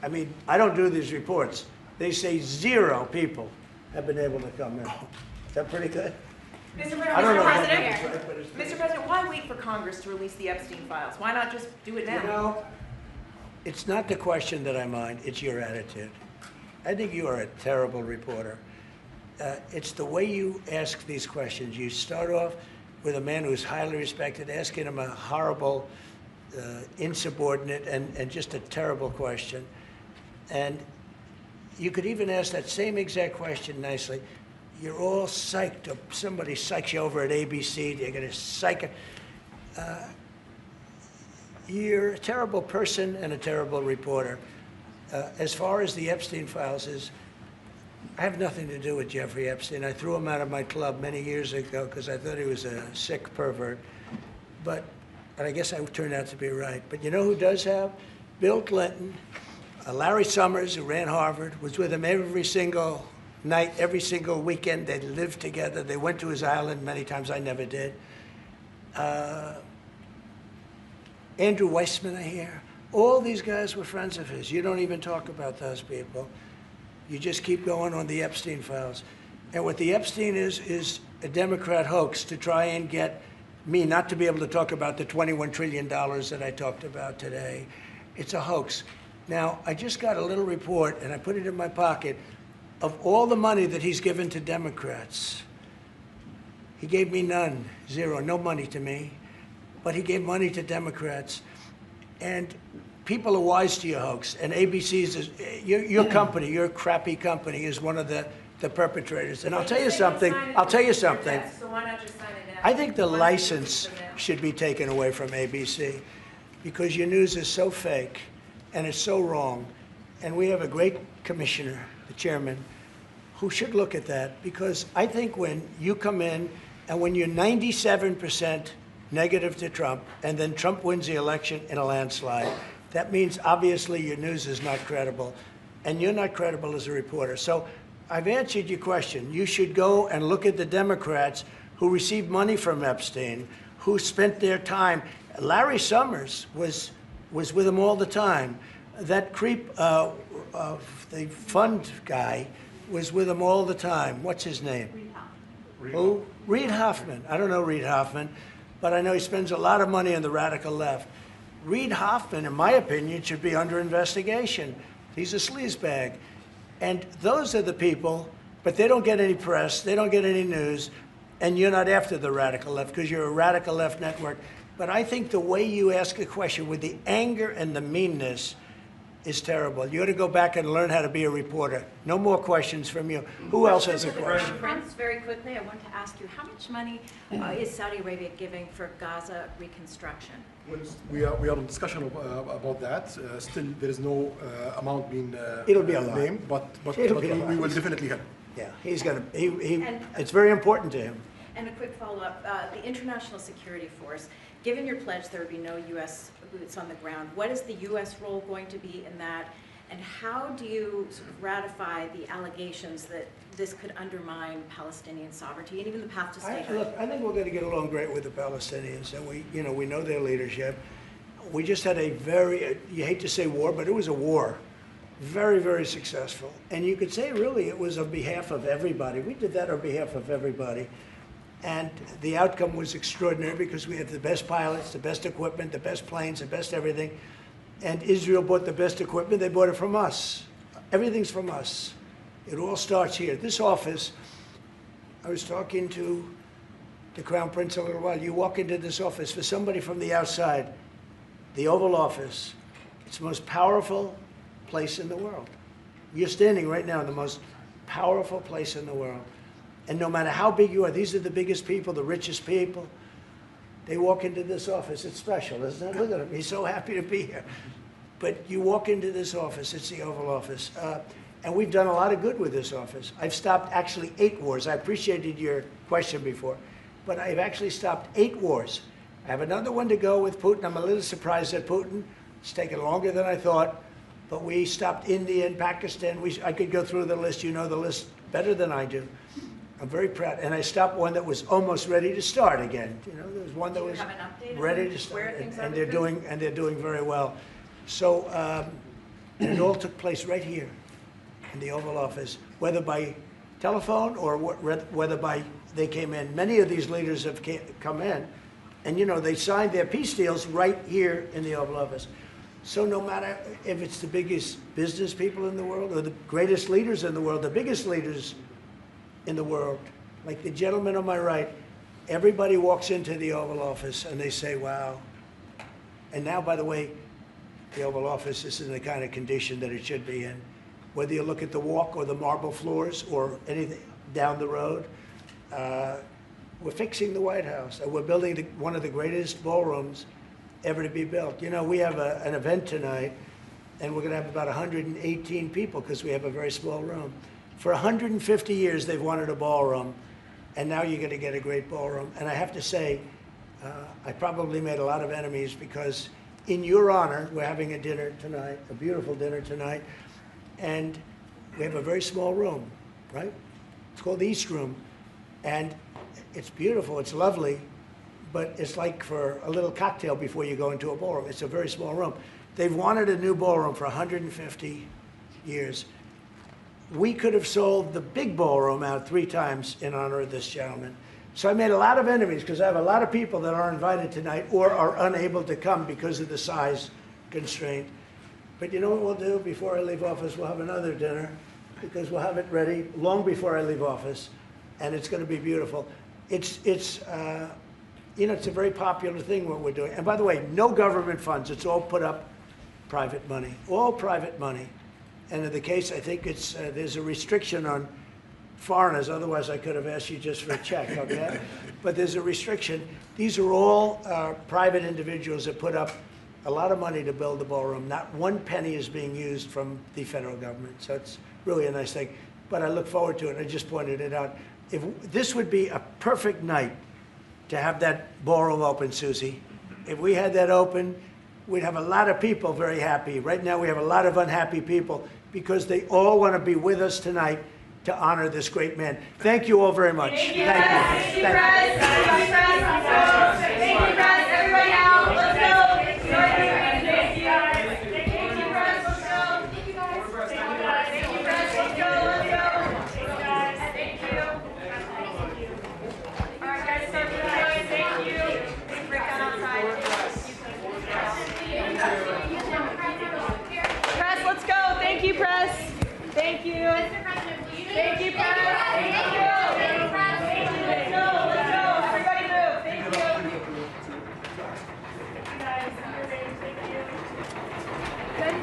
I don't do these reports. They say 0 people have been able to come in. Is that pretty good? Mr. President, why wait for Congress to release the Epstein files? Why not just do it now? It's not the question that I mind, it's your attitude. I think you are a terrible reporter. It's the way you ask these questions. You start off with a man who's highly respected, asking him a horrible insubordinate and just a terrible question. And you could even ask that same exact question nicely. You're all psyched up. Somebody psychs you over at ABC. They're going to psych it. You're a terrible person and a terrible reporter. As far as the Epstein files is, I have nothing to do with Jeffrey Epstein. I threw him out of my club many years ago because I thought he was a sick pervert. And I guess I turned out to be right. But you know who does have? Bill Clinton, Larry Summers, who ran Harvard, was with him every single night, every single weekend. They lived together. They went to his island many times. I never did. Andrew Weissman, I hear. All these guys were friends of his. You don't even talk about those people. You just keep going on the Epstein files. And what the Epstein is a Democrat hoax to try and get me not to be able to talk about the $21 trillion that I talked about today. It's a hoax. Now, I just got a little report, and I put it in my pocket, of all the money that he's given to Democrats. He gave me none, zero, no money to me. But he gave money to Democrats. And people are wise to your hoax. And ABC's, your company, your crappy company, is one of the perpetrators. And I'll tell you something. I'll tell you something. So why not just sign it now? I think the license should be taken away from ABC because your news is so fake and it's so wrong. And we have a great commissioner, the chairman, who should look at that, because I think when you come in and when you're 97% negative to Trump and then Trump wins the election in a landslide, that means obviously your news is not credible and you're not credible as a reporter. So I've answered your question. You should go and look at the Democrats who received money from Epstein, who spent their time. Larry Summers was with him all the time. That creep, the fund guy, was with him all the time. What's his name? Who? Reid Hoffman. I don't know Reid Hoffman, but I know he spends a lot of money on the radical left. Reid Hoffman, in my opinion, should be under investigation. He's a sleazebag. And those are the people, but they don't get any press, they don't get any news, and you're not after the radical left because you're a radical left network. But I think the way you ask a question with the anger and the meanness is terrible. You ought to go back and learn how to be a reporter. No more questions from you. Who else has a question? Prince, very quickly, I want to ask you, how much money is Saudi Arabia giving for Gaza reconstruction? We are in discussion about that. Still, there is no amount being It'll be a lot. named, but we will definitely help. Yeah, he's going to, it's very important to him. And a quick follow-up, the International Security Force, given your pledge there would be no U.S. boots on the ground, what is the U.S. role going to be in that? And how do you sort of ratify the allegations that this could undermine Palestinian sovereignty and even the path to statehood? Look, I think we're going to get along great with the Palestinians, and we know their leadership. We just had a very, you hate to say war, but it was a war. Very, very successful. And you could say really it was on behalf of everybody. We did that on behalf of everybody. And the outcome was extraordinary because we have the best pilots, the best equipment, the best planes, the best everything. And Israel bought the best equipment. They bought it from us. Everything's from us. It all starts here. This office, I was talking to the Crown Prince a little while. You walk into this office, for somebody from the outside, the Oval Office, it's the most powerful place in the world. You're standing right now in the most powerful place in the world. And no matter how big you are, these are the biggest people, the richest people. They walk into this office. It's special, isn't it? Look at him. He's so happy to be here. But you walk into this office. It's the Oval Office. And we've done a lot of good with this office. I've stopped actually 8 wars. I appreciated your question before. But I've actually stopped 8 wars. I have another one to go with Putin. I'm a little surprised at Putin. It's taken longer than I thought. But we stopped India and Pakistan. I could go through the list. You know the list better than I do. I'm very proud. And I stopped one that was almost ready to start again. You know, there was one that was ready to start. And they're doing very well. So and it all took place right here in the Oval Office, whether by telephone or whether by they came in. Many of these leaders have come in, and you know they signed their peace deals right here in the Oval Office. So no matter if it's the biggest business people in the world or the greatest leaders in the world, the biggest leaders in the world, like the gentleman on my right, everybody walks into the Oval Office and they say, wow, And now, by the way, the Oval Office is in the kind of condition that it should be in. Whether you look at the walk or the marble floors or anything down the road, we're fixing the White House. We're building one of the greatest ballrooms ever to be built. You know, we have an event tonight, and we're going to have about 118 people because we have a very small room. For 150 years, they've wanted a ballroom, and now you're going to get a great ballroom. And I have to say, I probably made a lot of enemies because in your honor, we're having a dinner tonight, a beautiful dinner tonight, and we have a very small room, right? It's called the East Room, and it's beautiful, it's lovely, but it's like for a little cocktail before you go into a ballroom. It's a very small room. They've wanted a new ballroom for 150 years. We could have sold the big ballroom out 3 times in honor of this gentleman. So I made a lot of enemies because I have a lot of people that are invited tonight or are unable to come because of the size constraint. But you know what we'll do before I leave office? We'll have another dinner because we'll have it ready long before I leave office, and it's going to be beautiful. It's you know, it's a very popular thing what we're doing. And by the way, no government funds. It's all put up private money, all private money. And in the case, I think it's there's a restriction on foreigners. Otherwise, I could have asked you just for a check, okay? But there's a restriction. These are all private individuals that put up a lot of money to build the ballroom. Not one penny is being used from the federal government. So it's really a nice thing. But I look forward to it. I just pointed it out. If this would be a perfect night to have that ballroom open, Susie. If we had that open, we'd have a lot of people very happy. Right now, we have a lot of unhappy people because they all want to be with us tonight to honor this great man. Thank you all very much. Thank you. Thank you, Press. Thank you, Press. Thank you, Press. Everybody out. Let's go. Thank you. Thank you, Press. Let's go. Thank you, guys. Thank you, Press. Let's go. Let's go. Thank you, guys. Thank you. All right, guys. Start with guys. Thank you. Break down outside. Press, let's go. Thank you, Press. Thank you. Mr. President, will you thank you, Press. Thank you. Thank you, Press. Thank you. Let's go. Let's go. Everybody move. Thank you. Thank you, guys. Thank you. Good.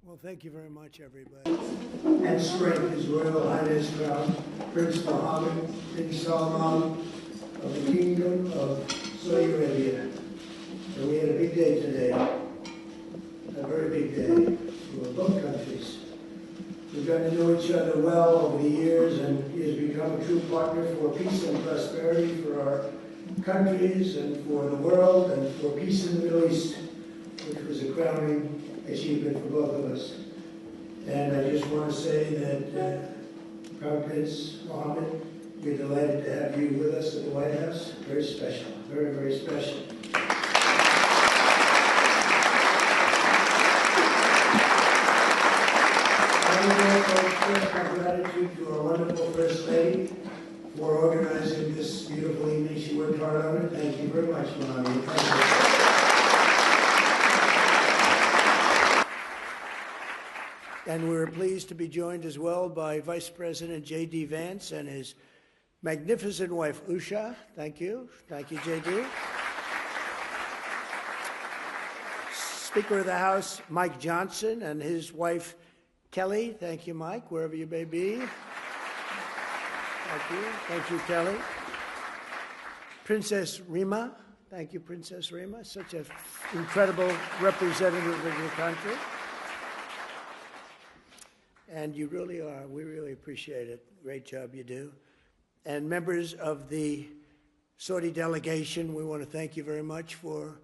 Well, thank you very much, everybody. And strength His Royal Highness Crown Prince Mohammed bin Salman of the Kingdom of Saudi Arabia. And we had a big day today, a very big day for both countries. We've gotten to know each other well over the years, and he has become a true partner for peace and prosperity for our countries and for the world and for peace in the Middle East, which was a crowning achievement for both of us. And I just want to say that Crown Prince Mohammed, we're delighted to have you with us at the White House. Very special, very, very special. I would like to express my gratitude to our wonderful First Lady for organizing this beautiful evening. She worked hard on it. Thank you very much, Mohammed. Thank you. And we're pleased to be joined as well by Vice President J.D. Vance and his magnificent wife, Usha. Thank you. Thank you, J.D. Speaker of the House, Mike Johnson, and his wife, Kelly. Thank you, Mike, wherever you may be. Thank you. Thank you, Kelly. Princess Rima. Thank you, Princess Rima, such an incredible representative of your country. And you really are. We really appreciate it. Great job you do. And members of the Saudi delegation, we want to thank you very much for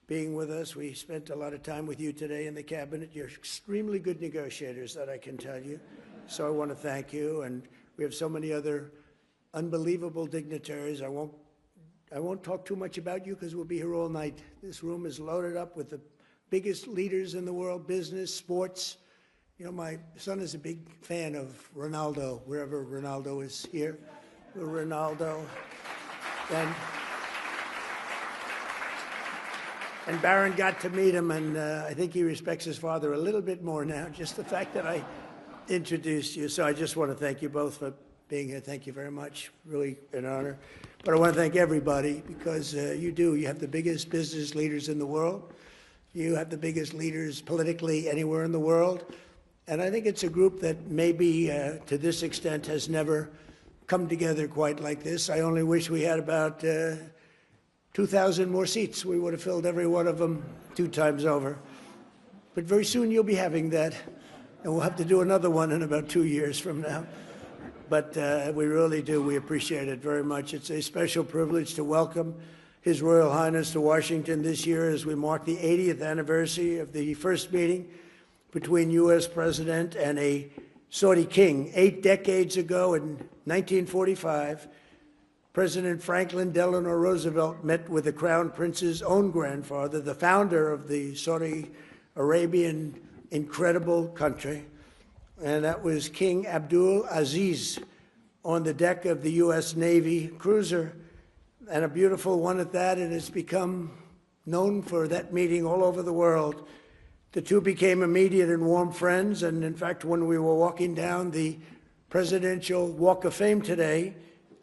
being with us. We spent a lot of time with you today in the cabinet. You're extremely good negotiators, that I can tell you. So I want to thank you. And we have so many other unbelievable dignitaries. I won't talk too much about you because we'll be here all night. This room is loaded up with the biggest leaders in the world, business, sports. You know, my son is a big fan of Ronaldo, wherever Ronaldo is here. Ronaldo. And Barron got to meet him, and I think he respects his father a little bit more now, just the fact that I introduced you. So I just want to thank you both for being here. Thank you very much. Really an honor. But I want to thank everybody because you do. You have the biggest business leaders in the world. You have the biggest leaders politically anywhere in the world. And I think it's a group that maybe to this extent has never come together quite like this. I only wish we had about 2,000 more seats. We would have filled every one of them 2 times over. But very soon you'll be having that. And we'll have to do another one in about 2 years from now. But we really do. We appreciate it very much. It's a special privilege to welcome His Royal Highness to Washington this year as we mark the 80th anniversary of the first meeting between U.S. President and a Saudi king. 8 decades ago in 1945, President Franklin Delano Roosevelt met with the Crown Prince's own grandfather, the founder of the Saudi Arabian incredible country, and that was King Abdul Aziz on the deck of the U.S. Navy cruiser, and a beautiful one at that, and it's become known for that meeting all over the world. The two became immediate and warm friends, and in fact, when we were walking down the Presidential Walk of Fame today,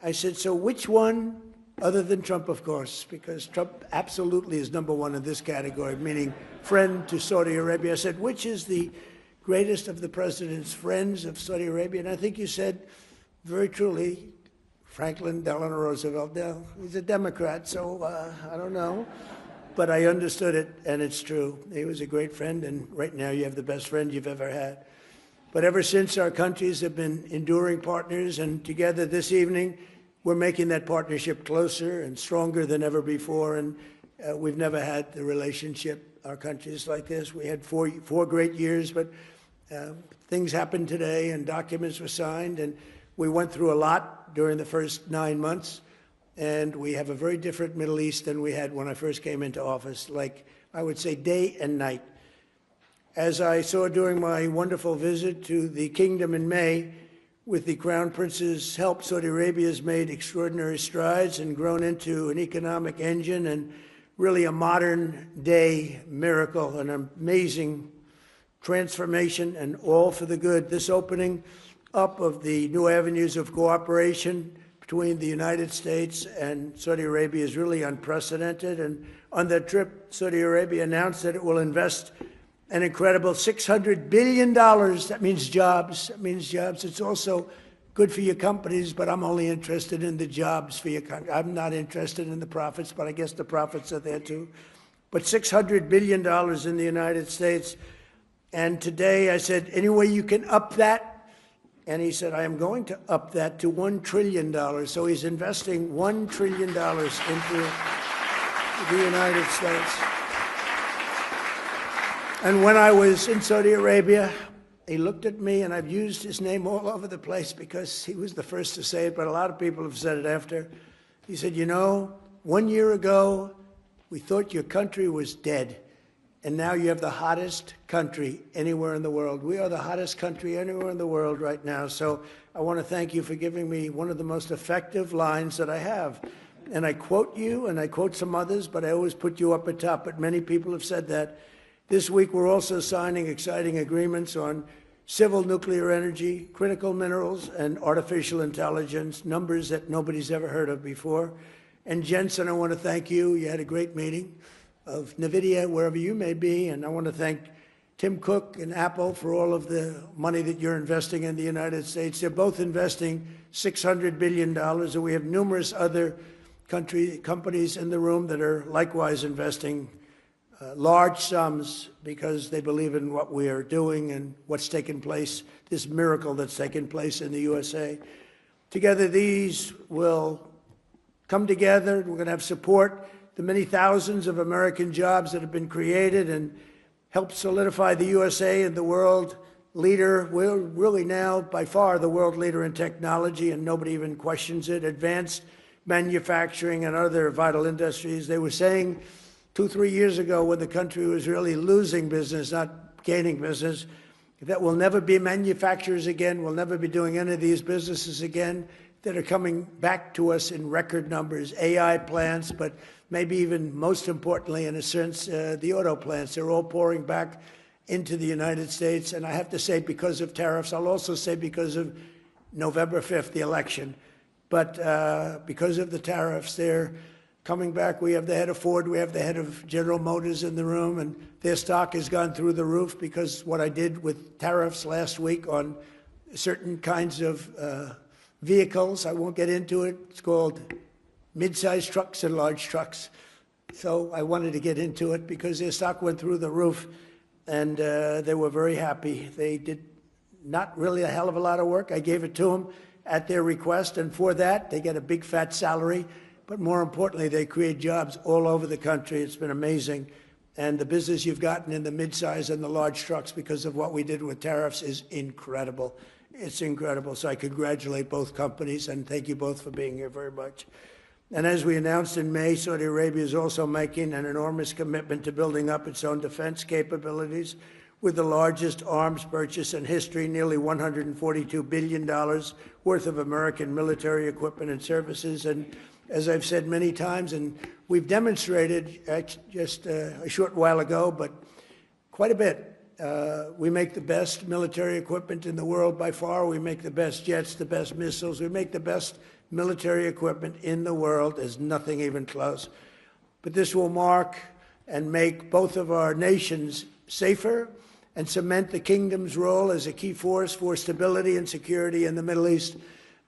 I said, so which one, other than Trump, of course, because Trump absolutely is #1 in this category, meaning friend to Saudi Arabia. I said, which is the greatest of the president's friends of Saudi Arabia? And I think you said, very truly, Franklin Delano Roosevelt. Now, he's a Democrat, so I don't know. But I understood it, and it's true. He was a great friend, and right now you have the best friend you've ever had. But ever since, our countries have been enduring partners, and together this evening, we're making that partnership closer and stronger than ever before, and we've never had the relationship, our countries, like this. We had four great years, but things happened today, and documents were signed, and we went through a lot during the first 9 months, and we have a very different Middle East than we had when I first came into office, like I would say day and night. As I saw during my wonderful visit to the kingdom in May, with the Crown Prince's help, Saudi Arabia has made extraordinary strides and grown into an economic engine and really a modern-day miracle, an amazing transformation, and all for the good. This opening up of the new avenues of cooperation between the United States and Saudi Arabia is really unprecedented. And on that trip, Saudi Arabia announced that it will invest an incredible $600 billion. That means jobs. That means jobs. It's also good for your companies, but I'm only interested in the jobs for your country. I'm not interested in the profits, but I guess the profits are there too. But $600 billion in the United States. And today I said, any way you can up that? And he said, I am going to up that to $1 trillion. So he's investing $1 trillion into the United States. And when I was in Saudi Arabia, he looked at me, and I've used his name all over the place because he was the first to say it, but a lot of people have said it after. He said, you know, 1 year ago, we thought your country was dead. And now you have the hottest country anywhere in the world. We are the hottest country anywhere in the world right now. So I want to thank you for giving me one of the most effective lines that I have. And I quote you, and I quote some others, but I always put you up at top. But many people have said that. This week, we're also signing exciting agreements on civil nuclear energy, critical minerals, and artificial intelligence, numbers that nobody's ever heard of before. And Jensen, I want to thank you. You had a great meeting. of NVIDIA, wherever you may be. And I want to thank Tim Cook and Apple for all of the money that you're investing in the United States. They're both investing $600 billion, and we have numerous other companies in the room that are likewise investing large sums because they believe in what we are doing and what's taken place, this miracle that's taken place in the USA. Together, these will come together. We're going to have support the many thousands of American jobs that have been created and help solidify the USA and the world leader. We're really now, by far, the world leader in technology, and nobody even questions it. Advanced manufacturing and other vital industries. They were saying 2-3 years ago, when the country was really losing business, not gaining business, that we'll never be manufacturers again, we'll never be doing any of these businesses again, that are coming back to us in record numbers. AI plants, but maybe even most importantly, in a sense, the auto plants. They're all pouring back into the United States. And I have to say, because of tariffs, I'll also say because of November 5th, the election. But because of the tariffs, they're coming back. We have the head of Ford, we have the head of General Motors in the room, and their stock has gone through the roof because what I did with tariffs last week on certain kinds of vehicles, I won't get into it. It's called mid-sized trucks and large trucks. So I wanted to get into it because their stock went through the roof, and they were very happy. They did not really a hell of a lot of work. I gave it to them at their request, and for that, they get a big fat salary. But more importantly, they create jobs all over the country. It's been amazing. And the business you've gotten in the mid-size and the large trucks because of what we did with tariffs is incredible. It's incredible. So I congratulate both companies, and thank you both for being here very much. And as we announced in May, Saudi Arabia is also making an enormous commitment to building up its own defense capabilities with the largest arms purchase in history, nearly $142 billion worth of American military equipment and services. And as I've said many times, and we've demonstrated just a short while ago, but quite a bit. We make the best military equipment in the world by far. We make the best jets, the best missiles. We make the best military equipment in the world. There's nothing even close. But this will mark and make both of our nations safer and cement the kingdom's role as a key force for stability and security in the Middle East.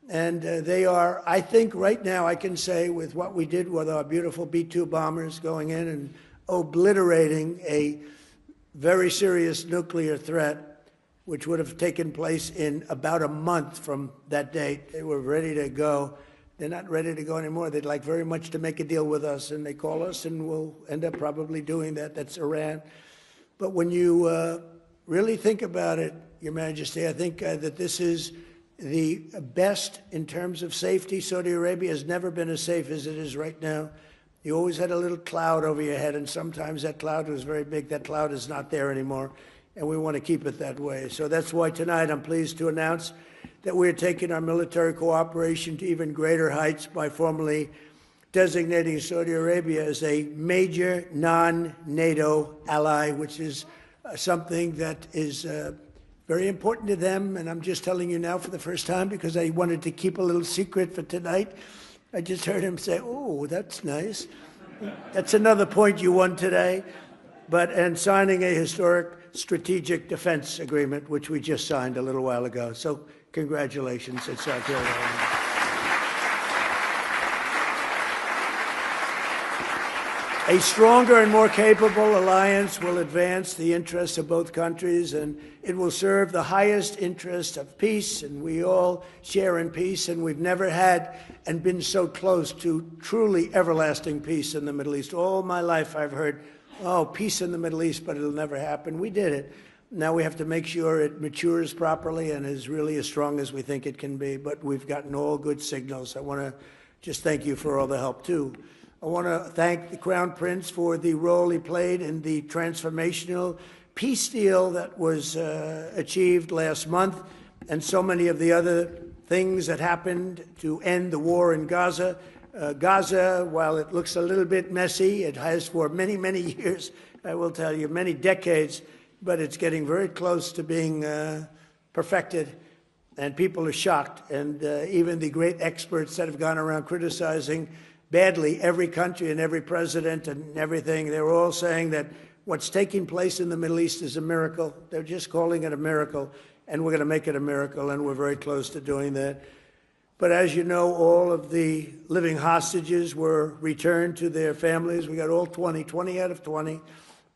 And they are, I think right now, I can say with what we did with our beautiful B-2 bombers going in and obliterating a very serious nuclear threat, which would have taken place in about a month from that date. They were ready to go. They're not ready to go anymore. They'd like very much to make a deal with us, and they call us, and we'll end up probably doing that. That's Iran. But when you really think about it, Your Majesty, I think that this is the best in terms of safety. Saudi Arabia has never been as safe as it is right now. You always had a little cloud over your head, and sometimes that cloud was very big. That cloud is not there anymore, and we want to keep it that way. So that's why tonight I'm pleased to announce that we're taking our military cooperation to even greater heights by formally designating Saudi Arabia as a major non-NATO ally, which is something that is very important to them. And I'm just telling you now for the first time because I wanted to keep a little secret for tonight. I just heard him say, oh, that's nice. That's another point you won today. And signing a historic strategic defense agreement, which we just signed a little while ago. So congratulations. It's our A stronger and more capable alliance will advance the interests of both countries, and it will serve the highest interest of peace, and we all share in peace, and we've never had and been so close to truly everlasting peace in the Middle East. All my life I've heard, oh, peace in the Middle East, but it'll never happen. We did it. Now we have to make sure it matures properly and is really as strong as we think it can be, but we've gotten all good signals. I want to just thank you for all the help, too. I want to thank the Crown Prince for the role he played in the transformational peace deal that was achieved last month, and so many of the other things that happened to end the war in Gaza. Gaza, while it looks a little bit messy, it has for many, many years, I will tell you, many decades, but it's getting very close to being perfected, and people are shocked. And even the great experts that have gone around criticizing badly, every country and every president and everything. They were all saying that what's taking place in the Middle East is a miracle. They're just calling it a miracle, and we're going to make it a miracle, and we're very close to doing that. But as you know, all of the living hostages were returned to their families. We got all 20 out of 20.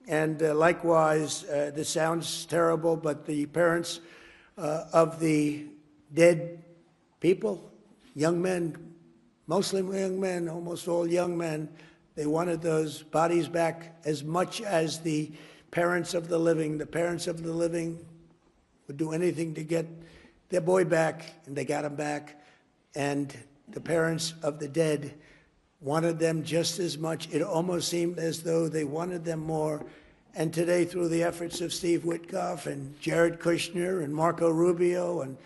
And likewise, this sounds terrible, but the parents of the dead people, young men, mostly young men, almost all young men, they wanted those bodies back as much as the parents of the living. The parents of the living would do anything to get their boy back, and they got him back. And the parents of the dead wanted them just as much. It almost seemed as though they wanted them more. And today, through the efforts of Steve Witkoff and Jared Kushner and Marco Rubio and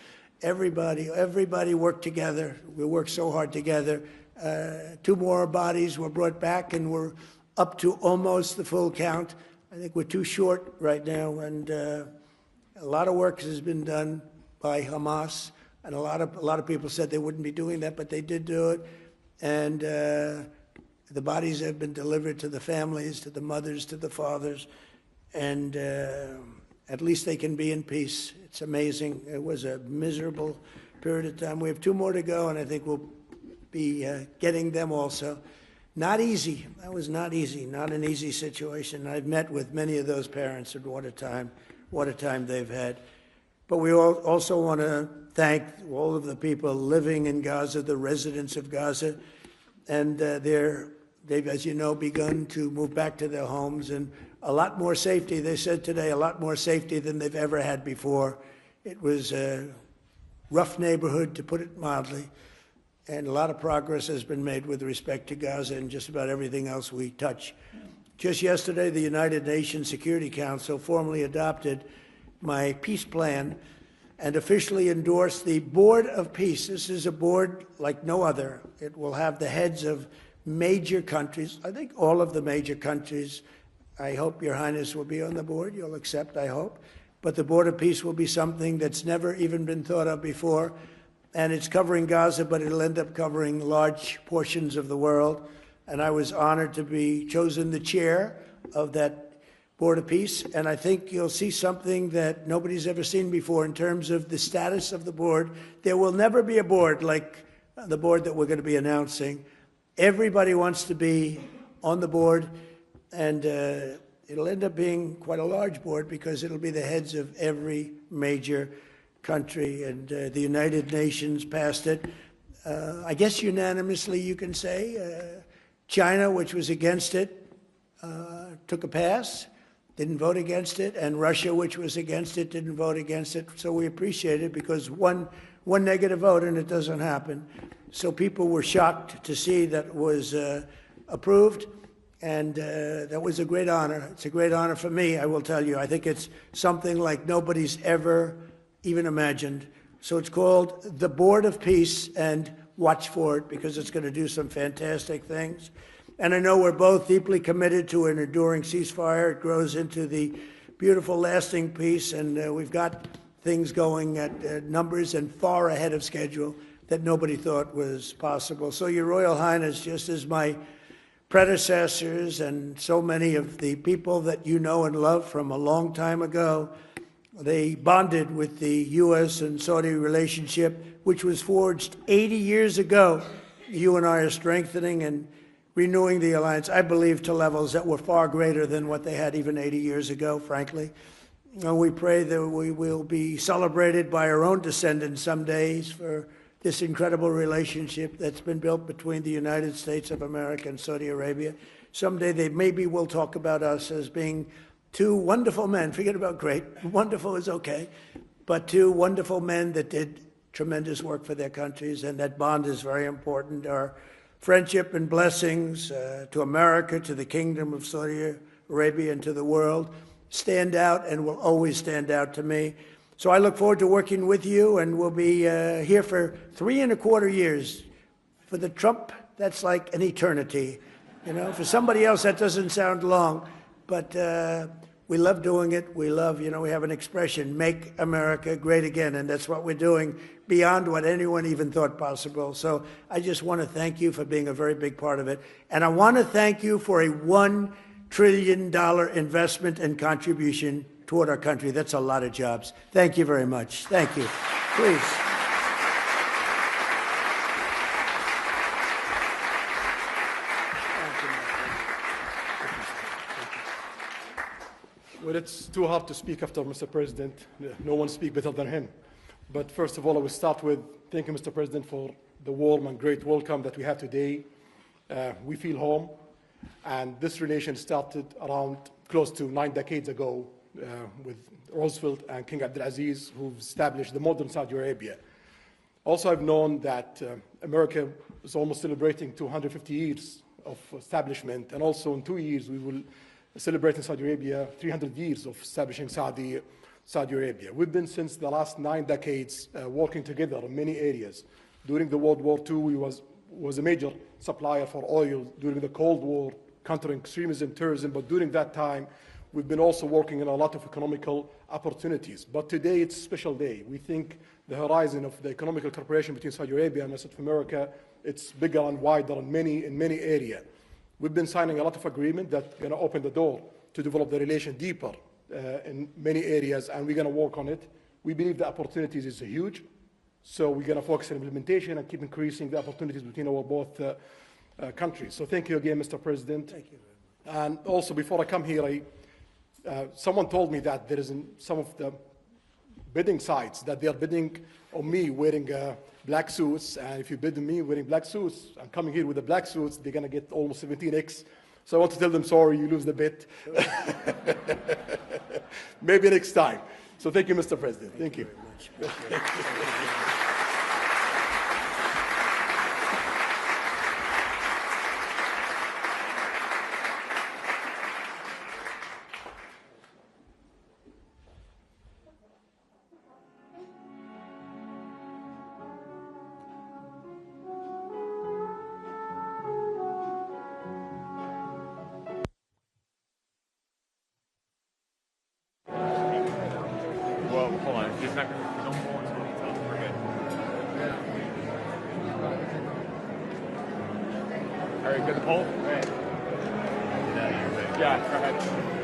everybody worked together. We worked so hard together. 2 more bodies were brought back, and we're up to almost the full count. I think we're too short right now, and a lot of work has been done by Hamas. And a lot of people said they wouldn't be doing that, but they did do it. And the bodies have been delivered to the families, to the mothers, to the fathers, and at least they can be in peace. It's amazing. It was a miserable period of time. We have 2 more to go, and I think we'll be getting them also. Not easy. That was not easy. Not an easy situation. I've met with many of those parents, and what a time they've had. But we also want to thank all of the people living in Gaza, the residents of Gaza, and they've, as you know, begun to move back to their homes, and a lot more safety. They said today a lot more safety than they've ever had before. It was a rough neighborhood, to put it mildly, and a lot of progress has been made with respect to Gaza and just about everything else we touch. Just yesterday, the United Nations Security Council formally adopted my peace plan and officially endorsed the Board of Peace. This is a board like no other. It will have the heads of major countries, I think all of the major countries. I hope Your Highness will be on the board. You'll accept, I hope. But the Board of Peace will be something that's never even been thought of before. And it's covering Gaza, but it'll end up covering large portions of the world. And I was honored to be chosen the chair of that Board of Peace, and I think you'll see something that nobody's ever seen before in terms of the status of the board. There will never be a board like the board that we're going to be announcing. Everybody wants to be on the board, and it'll end up being quite a large board because it'll be the heads of every major country, and the United Nations passed it. I guess unanimously, you can say. China, which was against it, took a pass. Didn't vote against it, and Russia, which was against it, didn't vote against it. So we appreciate it, because one negative vote and it doesn't happen. So people were shocked to see that it was approved, and that was a great honor. It's a great honor for me, I will tell you. I think it's something like nobody's ever even imagined. So it's called the Board of Peace, and watch for it, because it's going to do some fantastic things. And I know we're both deeply committed to an enduring ceasefire. It grows into the beautiful, lasting peace, and we've got things going at numbers and far ahead of schedule that nobody thought was possible. So, Your Royal Highness, just as my predecessors and so many of the people that you know and love from a long time ago, they bonded with the U.S. and Saudi relationship, which was forged 80 years ago. You and I are strengthening and renewing the alliance, I believe, to levels that were far greater than what they had even 80 years ago, frankly. And we pray that we will be celebrated by our own descendants some days for this incredible relationship that's been built between the United States of America and Saudi Arabia. Someday they maybe will talk about us as being 2 wonderful men. Forget about great. Wonderful is okay. But 2 wonderful men that did tremendous work for their countries, and that bond is very important. Our friendship and blessings to America, to the Kingdom of Saudi Arabia, and to the world stand out and will always stand out to me. So I look forward to working with you, and we'll be here for 3¼ years. For the Trump, that's like an eternity. You know, for somebody else, that doesn't sound long. But we love doing it. We love, we have an expression, make America great again, and that's what we're doing beyond what anyone even thought possible. So I just want to thank you for being a very big part of it. And I want to thank you for a $1 trillion investment and contribution toward our country. That's a lot of jobs. Thank you very much. Thank you. Please. Well, it's too hard to speak after Mr. President. No one speaks better than him. But first of all, I will start with thanking Mr. President for the warm and great welcome that we have today. We feel home, and this relation started around close to 9 decades ago with Roosevelt and King Abdulaziz, who established the modern Saudi Arabia. Also, I've known that America is almost celebrating 250 years of establishment, and also in 2 years we will celebrate in Saudi Arabia 300 years of establishing Saudi Arabia. We've been, since the last 9 decades, working together in many areas. During the World War II, we was a major supplier for oil. During the Cold War, countering extremism, terrorism, but during that time, we've been also working on a lot of economical opportunities. But today, it's a special day. We think the horizon of the economical cooperation between Saudi Arabia and the rest of America, it's bigger and wider in many areas. We've been signing a lot of agreements that are going to open the door to develop the relation deeper in many areas, and we're going to work on it. We believe the opportunities is huge, so we're going to focus on implementation and keep increasing the opportunities between our both countries. So thank you again, Mr. President. Thank you very much. And also, before I come here, someone told me that there is in some of the bidding sites that they are bidding on me wearing black suits, and if you bid on me wearing black suits, I'm coming here with the black suits, they're going to get almost 17x. So I want to tell them, sorry, you lose the bid. Maybe next time. So thank you, Mr. President. Thank you. Very much. Well, hold on. It's not gonna, don't pull until we tell them we're good. All right, good pull? All right. Yeah, go ahead.